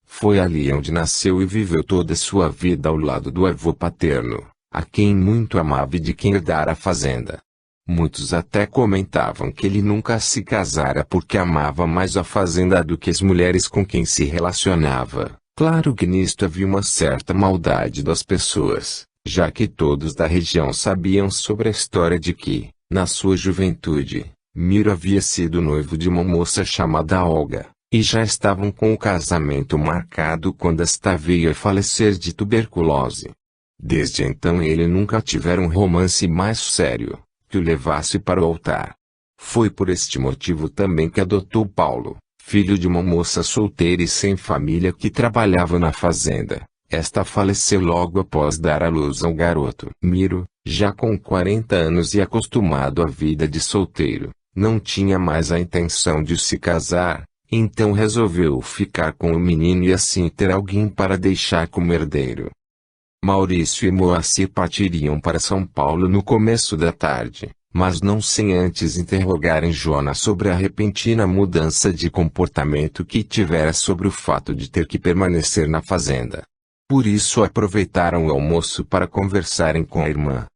Foi ali onde nasceu e viveu toda sua vida ao lado do avô paterno, a quem muito amava e de quem herdara a fazenda. Muitos até comentavam que ele nunca se casara porque amava mais a fazenda do que as mulheres com quem se relacionava. Claro que nisto havia uma certa maldade das pessoas, já que todos da região sabiam sobre a história de que, na sua juventude, Miro havia sido noivo de uma moça chamada Olga, e já estavam com o casamento marcado quando esta veio a falecer de tuberculose. Desde então ele nunca tivera um romance mais sério que o levasse para o altar. Foi por este motivo também que adotou Paulo, filho de uma moça solteira e sem família que trabalhava na fazenda. Esta faleceu logo após dar à luz ao garoto. Miro, já com 40 anos e acostumado à vida de solteiro, não tinha mais a intenção de se casar, então resolveu ficar com o menino e assim ter alguém para deixar como herdeiro. Maurício e Moacir partiriam para São Paulo no começo da tarde, mas não sem antes interrogarem Jonas sobre a repentina mudança de comportamento que tivera sobre o fato de ter que permanecer na fazenda. Por isso aproveitaram o almoço para conversarem com a irmã.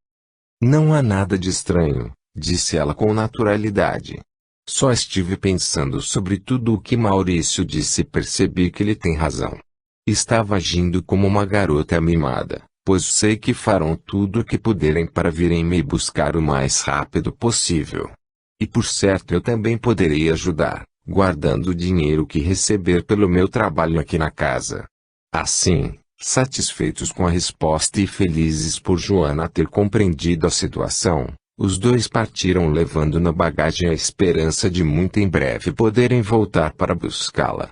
Não há nada de estranho, disse ela com naturalidade. Só estive pensando sobre tudo o que Maurício disse e percebi que ele tem razão. Estava agindo como uma garota mimada, pois sei que farão tudo o que puderem para virem me buscar o mais rápido possível. E por certo eu também poderei ajudar, guardando o dinheiro que receber pelo meu trabalho aqui na casa. Assim, satisfeitos com a resposta e felizes por Joana ter compreendido a situação, os dois partiram levando na bagagem a esperança de muito em breve poderem voltar para buscá-la.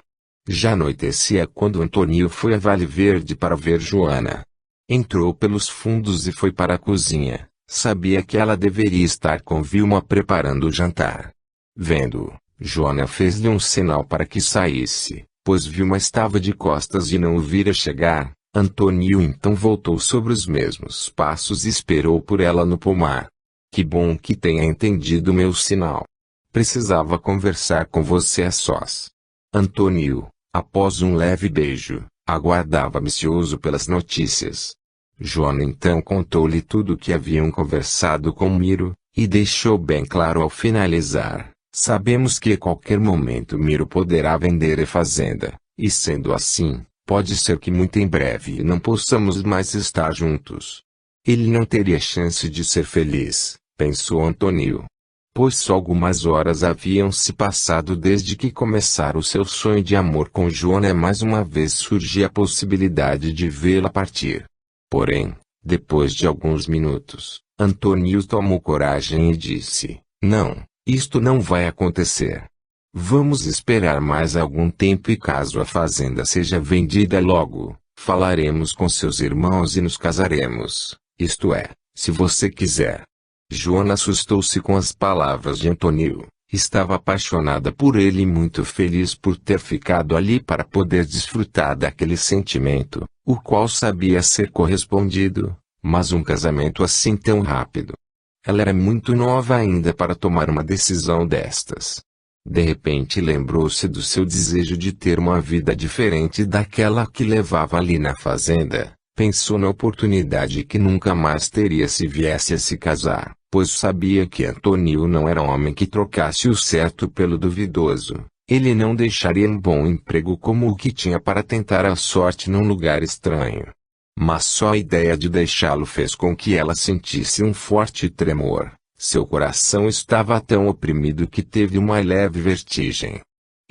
Já anoitecia quando Antônio foi a Vale Verde para ver Joana. Entrou pelos fundos e foi para a cozinha. Sabia que ela deveria estar com Vilma preparando o jantar. Vendo-o, Joana fez-lhe um sinal para que saísse, pois Vilma estava de costas e não o vira chegar. Antônio então voltou sobre os mesmos passos e esperou por ela no pomar. Que bom que tenha entendido meu sinal. Precisava conversar com você a sós. Antônio, após um leve beijo, aguardava ansioso pelas notícias. Joana então contou-lhe tudo o que haviam conversado com Miro, e deixou bem claro ao finalizar: sabemos que a qualquer momento Miro poderá vender a fazenda, e sendo assim, pode ser que muito em breve não possamos mais estar juntos. Ele não teria chance de ser feliz, pensou Antônio. Pois só algumas horas haviam se passado desde que começara o seu sonho de amor com Joana e mais uma vez surgia a possibilidade de vê-la partir. Porém, depois de alguns minutos, Antônio tomou coragem e disse: não, isto não vai acontecer. Vamos esperar mais algum tempo e caso a fazenda seja vendida logo, falaremos com seus irmãos e nos casaremos, isto é, se você quiser. Joana assustou-se com as palavras de Antônio. Estava apaixonada por ele e muito feliz por ter ficado ali para poder desfrutar daquele sentimento, o qual sabia ser correspondido, mas um casamento assim tão rápido. Ela era muito nova ainda para tomar uma decisão destas. De repente lembrou-se do seu desejo de ter uma vida diferente daquela que levava ali na fazenda. Pensou na oportunidade que nunca mais teria se viesse a se casar, pois sabia que Antônio não era homem que trocasse o certo pelo duvidoso. Ele não deixaria um bom emprego como o que tinha para tentar a sorte num lugar estranho. Mas só a ideia de deixá-lo fez com que ela sentisse um forte tremor. Seu coração estava tão oprimido que teve uma leve vertigem.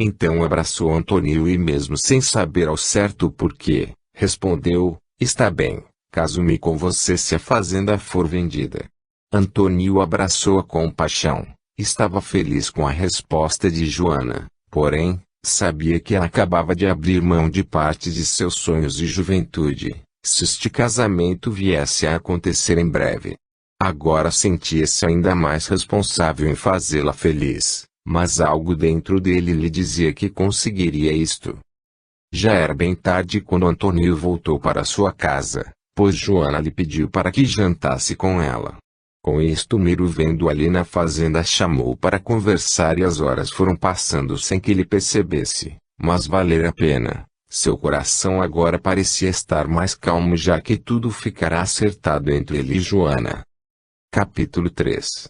Então abraçou Antônio e mesmo sem saber ao certo o porquê, respondeu: está bem, caso-me com você se a fazenda for vendida. Antônio abraçou-a com paixão. Estava feliz com a resposta de Joana, porém, sabia que ela acabava de abrir mão de parte de seus sonhos de juventude, se este casamento viesse a acontecer em breve. Agora sentia-se ainda mais responsável em fazê-la feliz, mas algo dentro dele lhe dizia que conseguiria isto. Já era bem tarde quando Antônio voltou para sua casa, pois Joana lhe pediu para que jantasse com ela. Com isto Miro, vendo ali na fazenda, chamou para conversar e as horas foram passando sem que ele percebesse, mas valer a pena. Seu coração agora parecia estar mais calmo, já que tudo ficará acertado entre ele e Joana. Capítulo 3.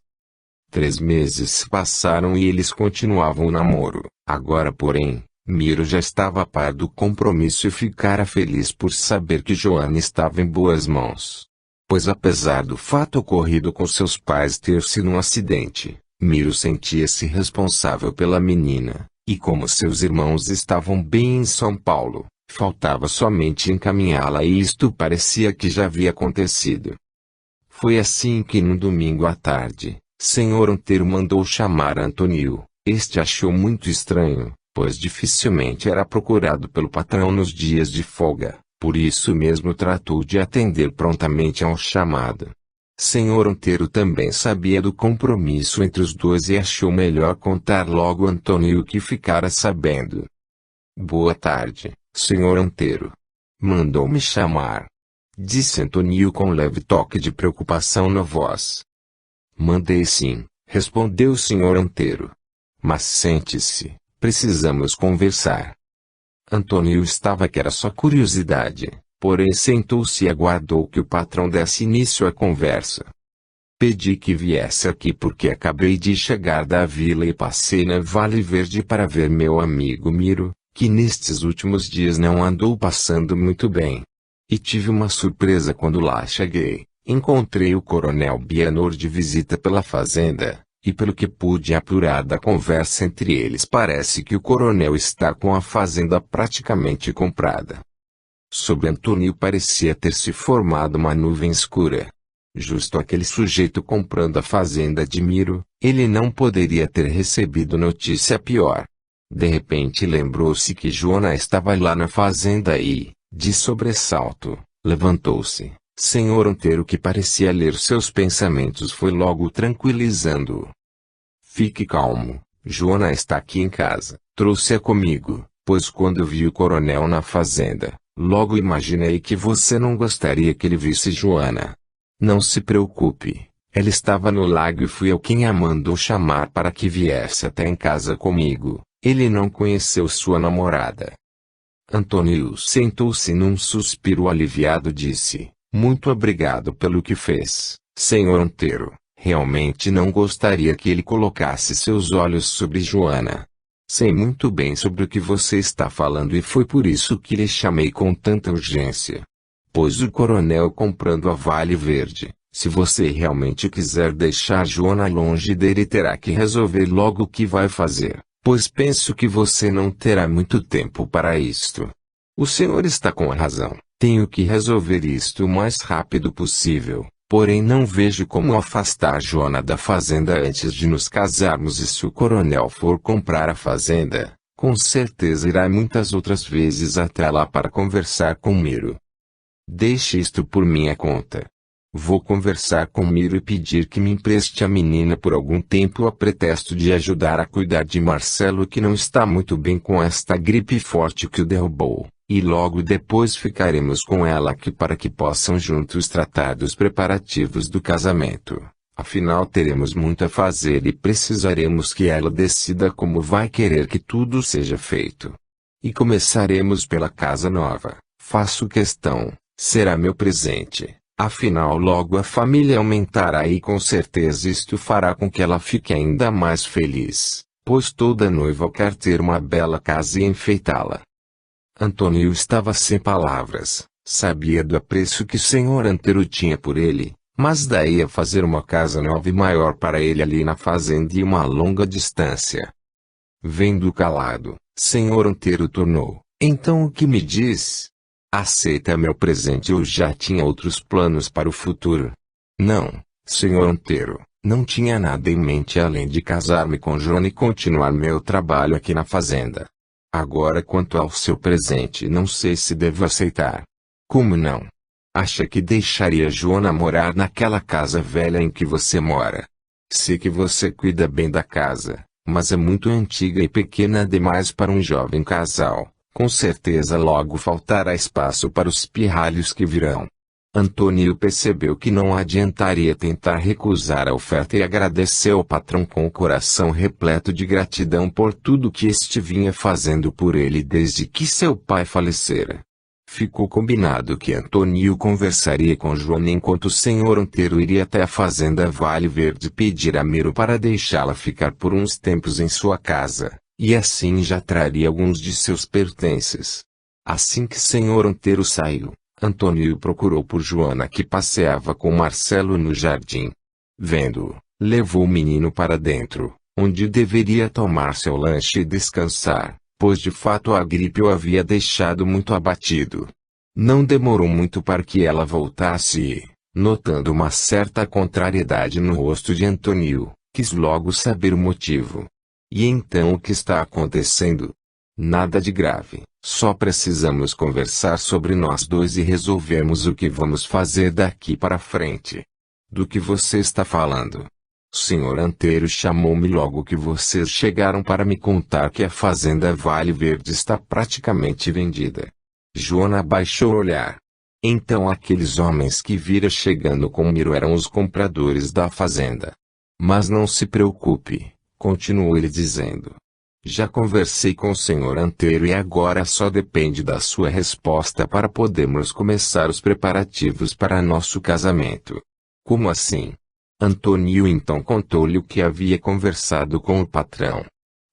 3 meses se passaram e eles continuavam o namoro. Agora, porém, Miro já estava a par do compromisso e ficara feliz por saber que Joana estava em boas mãos. Pois apesar do fato ocorrido com seus pais ter sido um acidente, Miro sentia-se responsável pela menina, e como seus irmãos estavam bem em São Paulo, faltava somente encaminhá-la e isto parecia que já havia acontecido. Foi assim que num domingo à tarde, Senhor Antero mandou chamar Antônio. Este achou muito estranho, pois dificilmente era procurado pelo patrão nos dias de folga. Por isso mesmo tratou de atender prontamente ao chamado. Senhor Antero também sabia do compromisso entre os dois e achou melhor contar logo a Antônio que ficara sabendo. Boa tarde, Senhor Antero. Mandou-me chamar, disse Antônio com leve toque de preocupação na voz. Mandei sim, respondeu o Senhor Antero. Mas sente-se, precisamos conversar. Antônio estava que era só curiosidade, porém sentou-se e aguardou que o patrão desse início à conversa. Pedi que viesse aqui porque acabei de chegar da vila e passei na Vale Verde para ver meu amigo Miro, que nestes últimos dias não andou passando muito bem. E tive uma surpresa quando lá cheguei. Encontrei o coronel Bianor de visita pela fazenda. E pelo que pude apurar da conversa entre eles, parece que o coronel está com a fazenda praticamente comprada. Sobre Antônio parecia ter se formado uma nuvem escura. Justo aquele sujeito comprando a fazenda de Miro, ele não poderia ter recebido notícia pior. De repente lembrou-se que Joana estava lá na fazenda e, de sobressalto, levantou-se. Senhor Antero, que parecia ler seus pensamentos, foi logo tranquilizando-o. Fique calmo, Joana está aqui em casa. Trouxe-a comigo, pois quando vi o coronel na fazenda, logo imaginei que você não gostaria que ele visse Joana. Não se preocupe, ela estava no lago e fui eu quem a mandou chamar para que viesse até em casa comigo. Ele não conheceu sua namorada. Antônio sentou-se num suspiro aliviado, disse: muito obrigado pelo que fez, Senhor Antero. Realmente não gostaria que ele colocasse seus olhos sobre Joana. Sei muito bem sobre o que você está falando e foi por isso que lhe chamei com tanta urgência. Pois o coronel comprando a Vale Verde, se você realmente quiser deixar Joana longe dele, terá que resolver logo o que vai fazer, pois penso que você não terá muito tempo para isto. O senhor está com a razão. Tenho que resolver isto o mais rápido possível, porém não vejo como afastar Joana da fazenda antes de nos casarmos, e se o coronel for comprar a fazenda, com certeza irá muitas outras vezes até lá para conversar com Miro. Deixe isto por minha conta. Vou conversar com Miro e pedir que me empreste a menina por algum tempo a pretexto de ajudar a cuidar de Marcelo, que não está muito bem com esta gripe forte que o derrubou. E logo depois ficaremos com ela aqui para que possam juntos tratar dos preparativos do casamento. Afinal teremos muito a fazer e precisaremos que ela decida como vai querer que tudo seja feito. E começaremos pela casa nova. Faço questão, será meu presente. Afinal logo a família aumentará e com certeza isto fará com que ela fique ainda mais feliz, pois toda noiva quer ter uma bela casa e enfeitá-la. Antônio estava sem palavras, sabia do apreço que Senhor Antero tinha por ele, mas daí a fazer uma casa nova e maior para ele ali na fazenda e uma longa distância. Vendo calado, senhor Antero tornou. Então o que me diz? Aceita meu presente ou já tinha outros planos para o futuro? Não, senhor Antero, não tinha nada em mente além de casar-me com Joana e continuar meu trabalho aqui na fazenda. Agora quanto ao seu presente não sei se devo aceitar. Como não? Acha que deixaria Joana morar naquela casa velha em que você mora? Sei que você cuida bem da casa, mas é muito antiga e pequena demais para um jovem casal. Com certeza logo faltará espaço para os pirralhos que virão. Antônio percebeu que não adiantaria tentar recusar a oferta e agradeceu ao patrão com o coração repleto de gratidão por tudo que este vinha fazendo por ele desde que seu pai falecera. Ficou combinado que Antônio conversaria com Joana enquanto o senhor Antero iria até a fazenda Vale Verde pedir a Miro para deixá-la ficar por uns tempos em sua casa, e assim já traria alguns de seus pertences. Assim que senhor Antero saiu, Antônio procurou por Joana que passeava com Marcelo no jardim. Vendo-o, levou o menino para dentro, onde deveria tomar seu lanche e descansar, pois de fato a gripe o havia deixado muito abatido. Não demorou muito para que ela voltasse e, notando uma certa contrariedade no rosto de Antônio, quis logo saber o motivo. E então o que está acontecendo? Nada de grave, só precisamos conversar sobre nós dois e resolvermos o que vamos fazer daqui para frente. Do que você está falando? Senhor Antero chamou-me logo que vocês chegaram para me contar que a fazenda Vale Verde está praticamente vendida. Joana baixou o olhar. Então aqueles homens que vira chegando com Miro eram os compradores da fazenda. Mas não se preocupe, continuou ele dizendo. Já conversei com o senhor Antero e agora só depende da sua resposta para podermos começar os preparativos para nosso casamento. Como assim? Antônio então contou-lhe o que havia conversado com o patrão.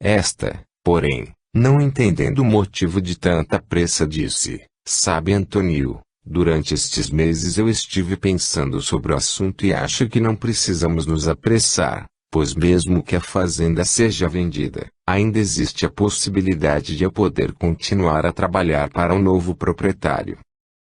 Esta, porém, não entendendo o motivo de tanta pressa disse, sabe Antônio, durante estes meses eu estive pensando sobre o assunto e acho que não precisamos nos apressar, pois mesmo que a fazenda seja vendida, ainda existe a possibilidade de eu poder continuar a trabalhar para o novo proprietário.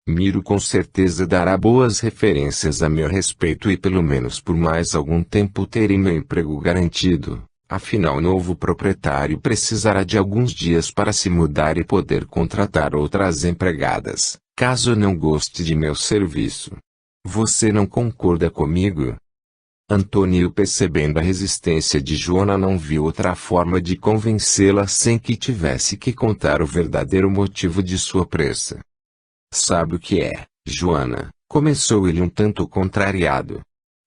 Miro com certeza dará boas referências a meu respeito e pelo menos por mais algum tempo terei meu emprego garantido, afinal o novo proprietário precisará de alguns dias para se mudar e poder contratar outras empregadas, caso não goste de meu serviço. Você não concorda comigo? Antônio, percebendo a resistência de Joana, não viu outra forma de convencê-la sem que tivesse que contar o verdadeiro motivo de sua pressa. Sabe o que é, Joana? Começou ele um tanto contrariado.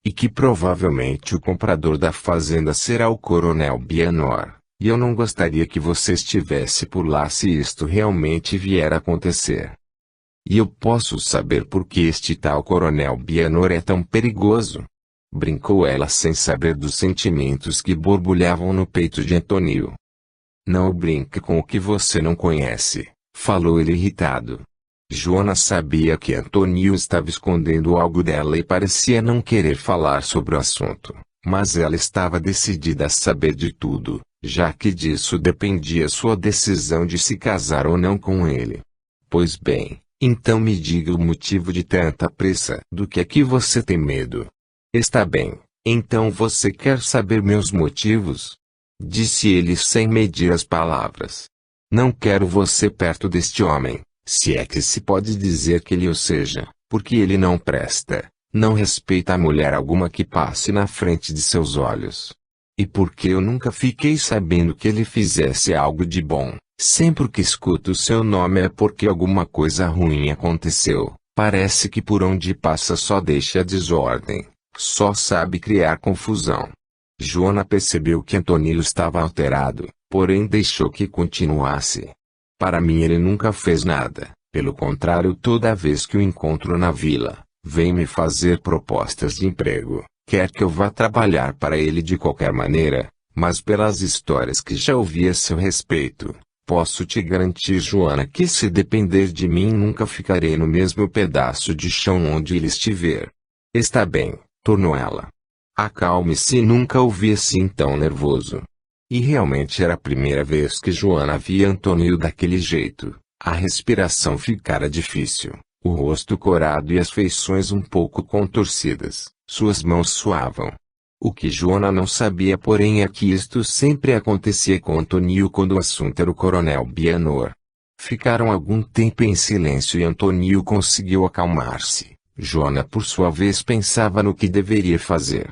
E que provavelmente o comprador da fazenda será o coronel Bianor, e eu não gostaria que você estivesse por lá se isto realmente vier a acontecer. E eu posso saber por que este tal coronel Bianor é tão perigoso? Brincou ela sem saber dos sentimentos que borbulhavam no peito de Antônio. Não brinque com o que você não conhece, falou ele irritado. Joana sabia que Antônio estava escondendo algo dela e parecia não querer falar sobre o assunto, mas ela estava decidida a saber de tudo, já que disso dependia sua decisão de se casar ou não com ele. Pois bem, então me diga o motivo de tanta pressa. Do que é que você tem medo? Está bem, então você quer saber meus motivos? Disse ele sem medir as palavras. Não quero você perto deste homem. Se é que se pode dizer que ele o seja, porque ele não presta, não respeita a mulher alguma que passe na frente de seus olhos. E porque eu nunca fiquei sabendo que ele fizesse algo de bom, sempre que escuto o seu nome é porque alguma coisa ruim aconteceu, parece que por onde passa só deixa desordem, só sabe criar confusão. Joana percebeu que Antônio estava alterado, porém deixou que continuasse. Para mim ele nunca fez nada, pelo contrário toda vez que o encontro na vila, vem me fazer propostas de emprego, quer que eu vá trabalhar para ele de qualquer maneira, mas pelas histórias que já ouvi a seu respeito, posso te garantir Joana que se depender de mim nunca ficarei no mesmo pedaço de chão onde ele estiver. Está bem, tornou ela. Acalme-se, nunca o vi assim tão nervoso. E realmente era a primeira vez que Joana via Antônio daquele jeito. A respiração ficara difícil, o rosto corado e as feições um pouco contorcidas, suas mãos suavam. O que Joana não sabia porém é que isto sempre acontecia com Antônio quando o assunto era o coronel Bianor. Ficaram algum tempo em silêncio e Antônio conseguiu acalmar-se. Joana por sua vez pensava no que deveria fazer.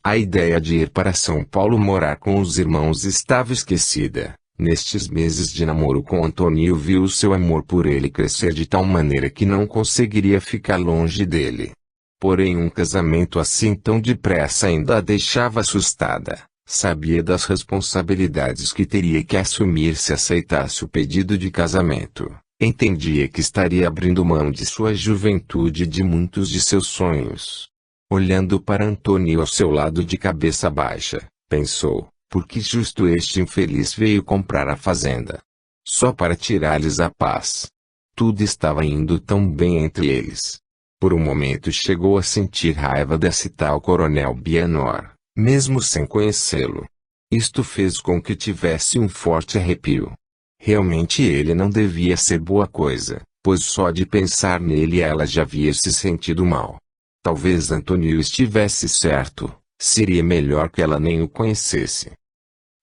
A ideia de ir para São Paulo morar com os irmãos estava esquecida. Nestes meses de namoro com Antônio viu seu amor por ele crescer de tal maneira que não conseguiria ficar longe dele. Porém um casamento assim tão depressa ainda a deixava assustada. Sabia das responsabilidades que teria que assumir se aceitasse o pedido de casamento. Entendia que estaria abrindo mão de sua juventude e de muitos de seus sonhos. Olhando para Antônio ao seu lado de cabeça baixa, pensou, por que justo este infeliz veio comprar a fazenda? Só para tirar-lhes a paz. Tudo estava indo tão bem entre eles. Por um momento chegou a sentir raiva desse tal coronel Bianor, mesmo sem conhecê-lo. Isto fez com que tivesse um forte arrepio. Realmente ele não devia ser boa coisa, pois só de pensar nele ela já havia se sentido mal. Talvez Antônio estivesse certo, seria melhor que ela nem o conhecesse.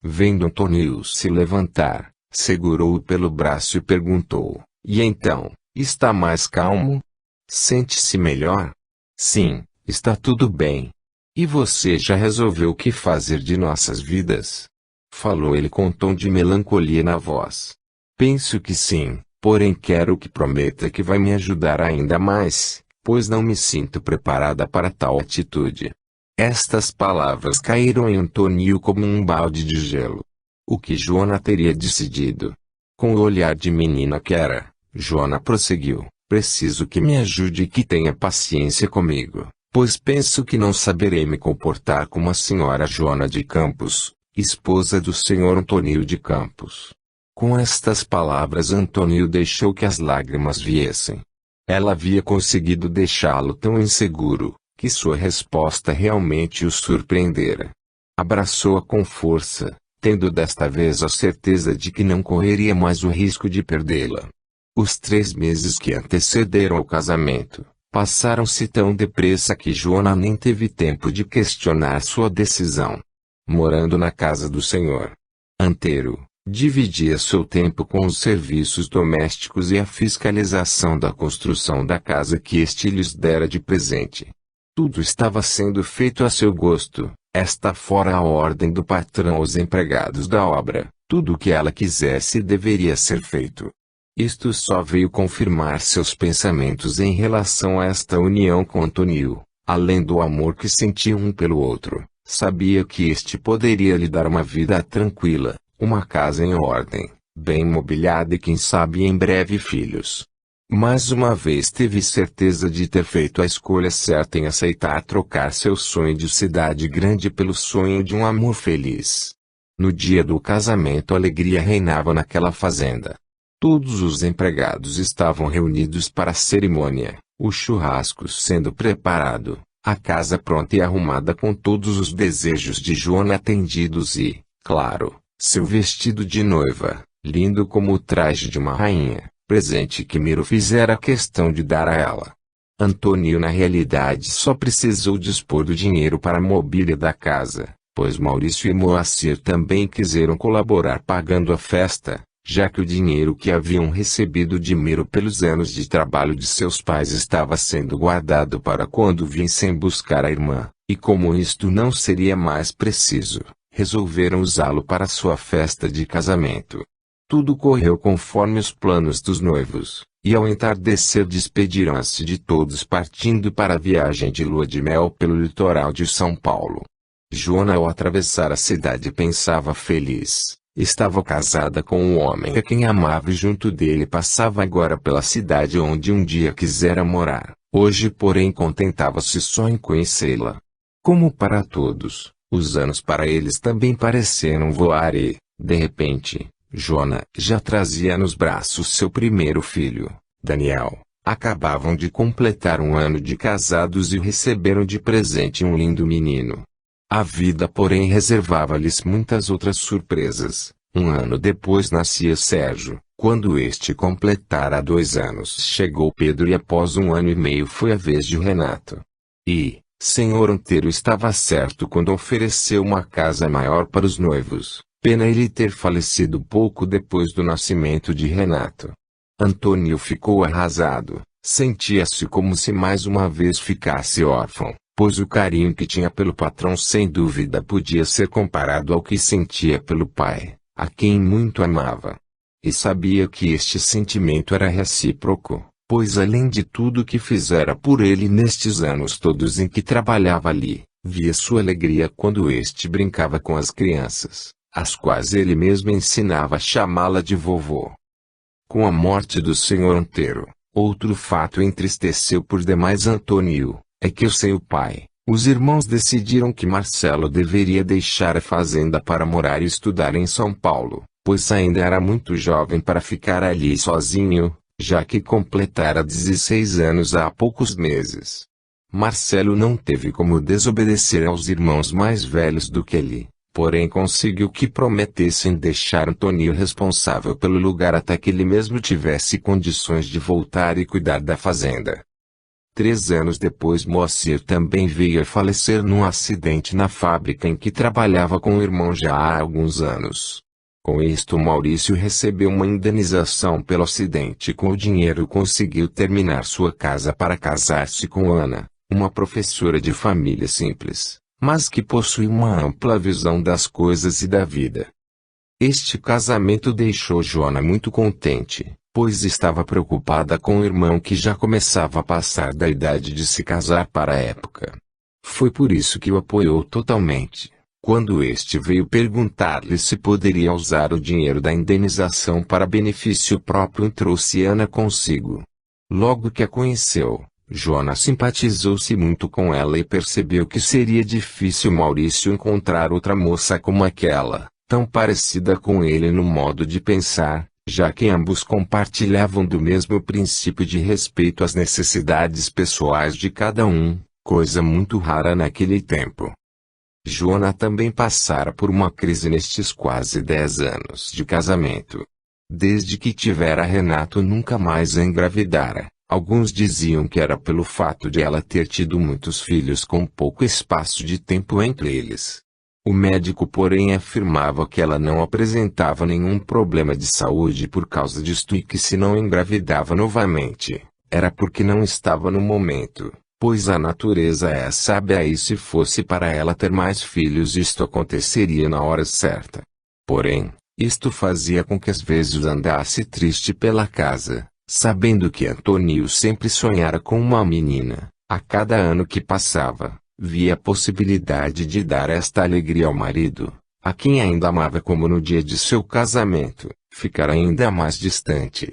Vendo Antônio se levantar, segurou-o pelo braço e perguntou, e então, está mais calmo? Sente-se melhor? Sim, está tudo bem. E você já resolveu o que fazer de nossas vidas? Falou ele com um tom de melancolia na voz. Penso que sim, porém quero que prometa que vai me ajudar ainda mais, pois não me sinto preparada para tal atitude. Estas palavras caíram em Antônio como um balde de gelo. O que Joana teria decidido? Com o olhar de menina que era, Joana prosseguiu, preciso que me ajude e que tenha paciência comigo, pois penso que não saberei me comportar como a senhora Joana de Campos, esposa do senhor Antônio de Campos. Com estas palavras Antônio deixou que as lágrimas viessem. Ela havia conseguido deixá-lo tão inseguro, que sua resposta realmente o surpreendera. Abraçou-a com força, tendo desta vez a certeza de que não correria mais o risco de perdê-la. Os 3 meses que antecederam ao casamento, passaram-se tão depressa que Joana nem teve tempo de questionar sua decisão. Morando na casa do senhor Antero, dividia seu tempo com os serviços domésticos e a fiscalização da construção da casa que este lhes dera de presente. Tudo estava sendo feito a seu gosto, esta fora a ordem do patrão aos empregados da obra, tudo o que ela quisesse deveria ser feito. Isto só veio confirmar seus pensamentos em relação a esta união com Antônio, além do amor que sentiam um pelo outro, sabia que este poderia lhe dar uma vida tranquila, uma casa em ordem, bem mobiliada e quem sabe em breve filhos. Mais uma vez teve certeza de ter feito a escolha certa em aceitar trocar seu sonho de cidade grande pelo sonho de um amor feliz. No dia do casamento a alegria reinava naquela fazenda. Todos os empregados estavam reunidos para a cerimônia, o churrasco sendo preparado, a casa pronta e arrumada com todos os desejos de Joana atendidos e, claro, seu vestido de noiva, lindo como o traje de uma rainha, presente que Miro fizera questão de dar a ela. Antônio na realidade só precisou dispor do dinheiro para a mobília da casa, pois Maurício e Moacir também quiseram colaborar pagando a festa, já que o dinheiro que haviam recebido de Miro pelos anos de trabalho de seus pais estava sendo guardado para quando viessem buscar a irmã, e como isto não seria mais preciso, resolveram usá-lo para sua festa de casamento. Tudo correu conforme os planos dos noivos, e ao entardecer despediram-se de todos partindo para a viagem de lua de mel pelo litoral de São Paulo. Joana ao atravessar a cidade pensava feliz. Estava casada com um homem a quem amava e junto dele passava agora pela cidade onde um dia quisera morar. Hoje porém contentava-se só em conhecê-la. Como para todos, os anos para eles também pareceram voar e, de repente, Joana já trazia nos braços seu primeiro filho, Daniel. Acabavam de completar 1 ano de casados e receberam de presente um lindo menino. A vida, porém, reservava-lhes muitas outras surpresas. Um ano depois nascia Sérgio. Quando este completara 2 anos, chegou Pedro, e após 1 ano e meio foi a vez de Renato. E, Senhor Antero estava certo quando ofereceu uma casa maior para os noivos. Pena ele ter falecido pouco depois do nascimento de Renato. Antônio ficou arrasado. Sentia-se como se mais uma vez ficasse órfão, pois o carinho que tinha pelo patrão sem dúvida podia ser comparado ao que sentia pelo pai, a quem muito amava. E sabia que este sentimento era recíproco, pois além de tudo que fizera por ele nestes anos todos em que trabalhava ali, via sua alegria quando este brincava com as crianças, as quais ele mesmo ensinava a chamá-la de vovô. Com a morte do senhor Antero, outro fato entristeceu por demais Antônio, é que sem o pai, os irmãos decidiram que Marcelo deveria deixar a fazenda para morar e estudar em São Paulo, pois ainda era muito jovem para ficar ali sozinho, já que completara 16 anos há poucos meses. Marcelo não teve como desobedecer aos irmãos mais velhos do que ele, porém conseguiu que prometessem deixar Antônio responsável pelo lugar até que ele mesmo tivesse condições de voltar e cuidar da fazenda. 3 anos depois Moacir também veio a falecer num acidente na fábrica em que trabalhava com o irmão já há alguns anos. Com isto Maurício recebeu uma indenização pelo acidente e com o dinheiro conseguiu terminar sua casa para casar-se com Ana, uma professora de família simples, mas que possui uma ampla visão das coisas e da vida. Este casamento deixou Joana muito contente, pois estava preocupada com o irmão que já começava a passar da idade de se casar para a época. Foi por isso que o apoiou totalmente. Quando este veio perguntar-lhe se poderia usar o dinheiro da indenização para benefício próprio, trouxe Ana consigo. Logo que a conheceu, Joana simpatizou-se muito com ela e percebeu que seria difícil Maurício encontrar outra moça como aquela, tão parecida com ele no modo de pensar, já que ambos compartilhavam do mesmo princípio de respeito às necessidades pessoais de cada um, coisa muito rara naquele tempo. Joana também passara por uma crise nestes quase 10 anos de casamento. Desde que tivera Renato nunca mais engravidara. Alguns diziam que era pelo fato de ela ter tido muitos filhos com pouco espaço de tempo entre eles. O médico, porém, afirmava que ela não apresentava nenhum problema de saúde por causa disto e que se não engravidava novamente, era porque não estava no momento, pois a natureza é sábia e se fosse para ela ter mais filhos isto aconteceria na hora certa. Porém, isto fazia com que às vezes andasse triste pela casa, sabendo que Antônio sempre sonhara com uma menina. A cada ano que passava, via a possibilidade de dar esta alegria ao marido, a quem ainda amava como no dia de seu casamento, ficar ainda mais distante.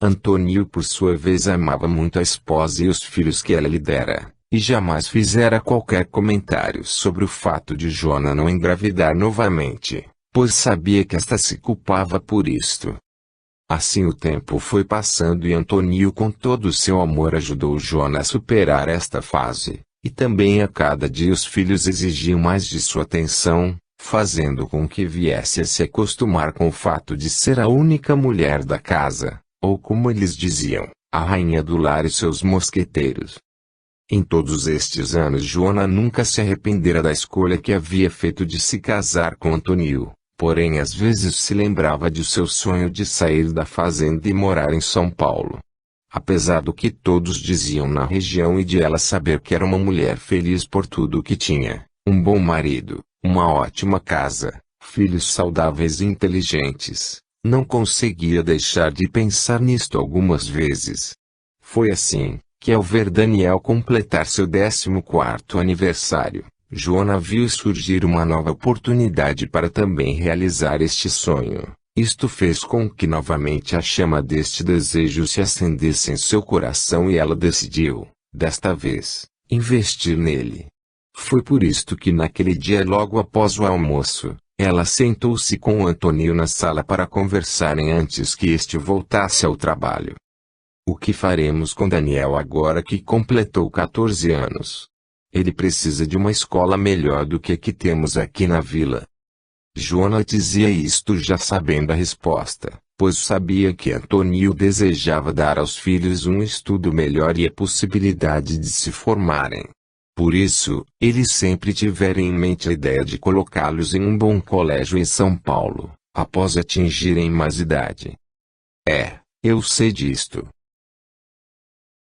Antônio por sua vez amava muito a esposa e os filhos que ela lhe dera, e jamais fizera qualquer comentário sobre o fato de Joana não engravidar novamente, pois sabia que esta se culpava por isto. Assim o tempo foi passando e Antônio com todo o seu amor ajudou Joana a superar esta fase, e também a cada dia os filhos exigiam mais de sua atenção, fazendo com que viesse a se acostumar com o fato de ser a única mulher da casa, ou como eles diziam, a rainha do lar e seus mosqueteiros. Em todos estes anos Joana nunca se arrependera da escolha que havia feito de se casar com Antônio. Porém às vezes se lembrava de seu sonho de sair da fazenda e morar em São Paulo. Apesar do que todos diziam na região e de ela saber que era uma mulher feliz por tudo o que tinha, um bom marido, uma ótima casa, filhos saudáveis e inteligentes, não conseguia deixar de pensar nisto algumas vezes. Foi assim, que ao ver Daniel completar seu 14º aniversário, Joana viu surgir uma nova oportunidade para também realizar este sonho. Isto fez com que novamente a chama deste desejo se acendesse em seu coração e ela decidiu, desta vez, investir nele. Foi por isto que naquele dia logo após o almoço, ela sentou-se com Antônio na sala para conversarem antes que este voltasse ao trabalho. O que faremos com Daniel agora que completou 14 anos? Ele precisa de uma escola melhor do que a que temos aqui na vila. Jonas dizia isto já sabendo a resposta, pois sabia que Antônio desejava dar aos filhos um estudo melhor e a possibilidade de se formarem. Por isso, ele sempre tivera em mente a ideia de colocá-los em um bom colégio em São Paulo, após atingirem mais idade. Eu sei disto,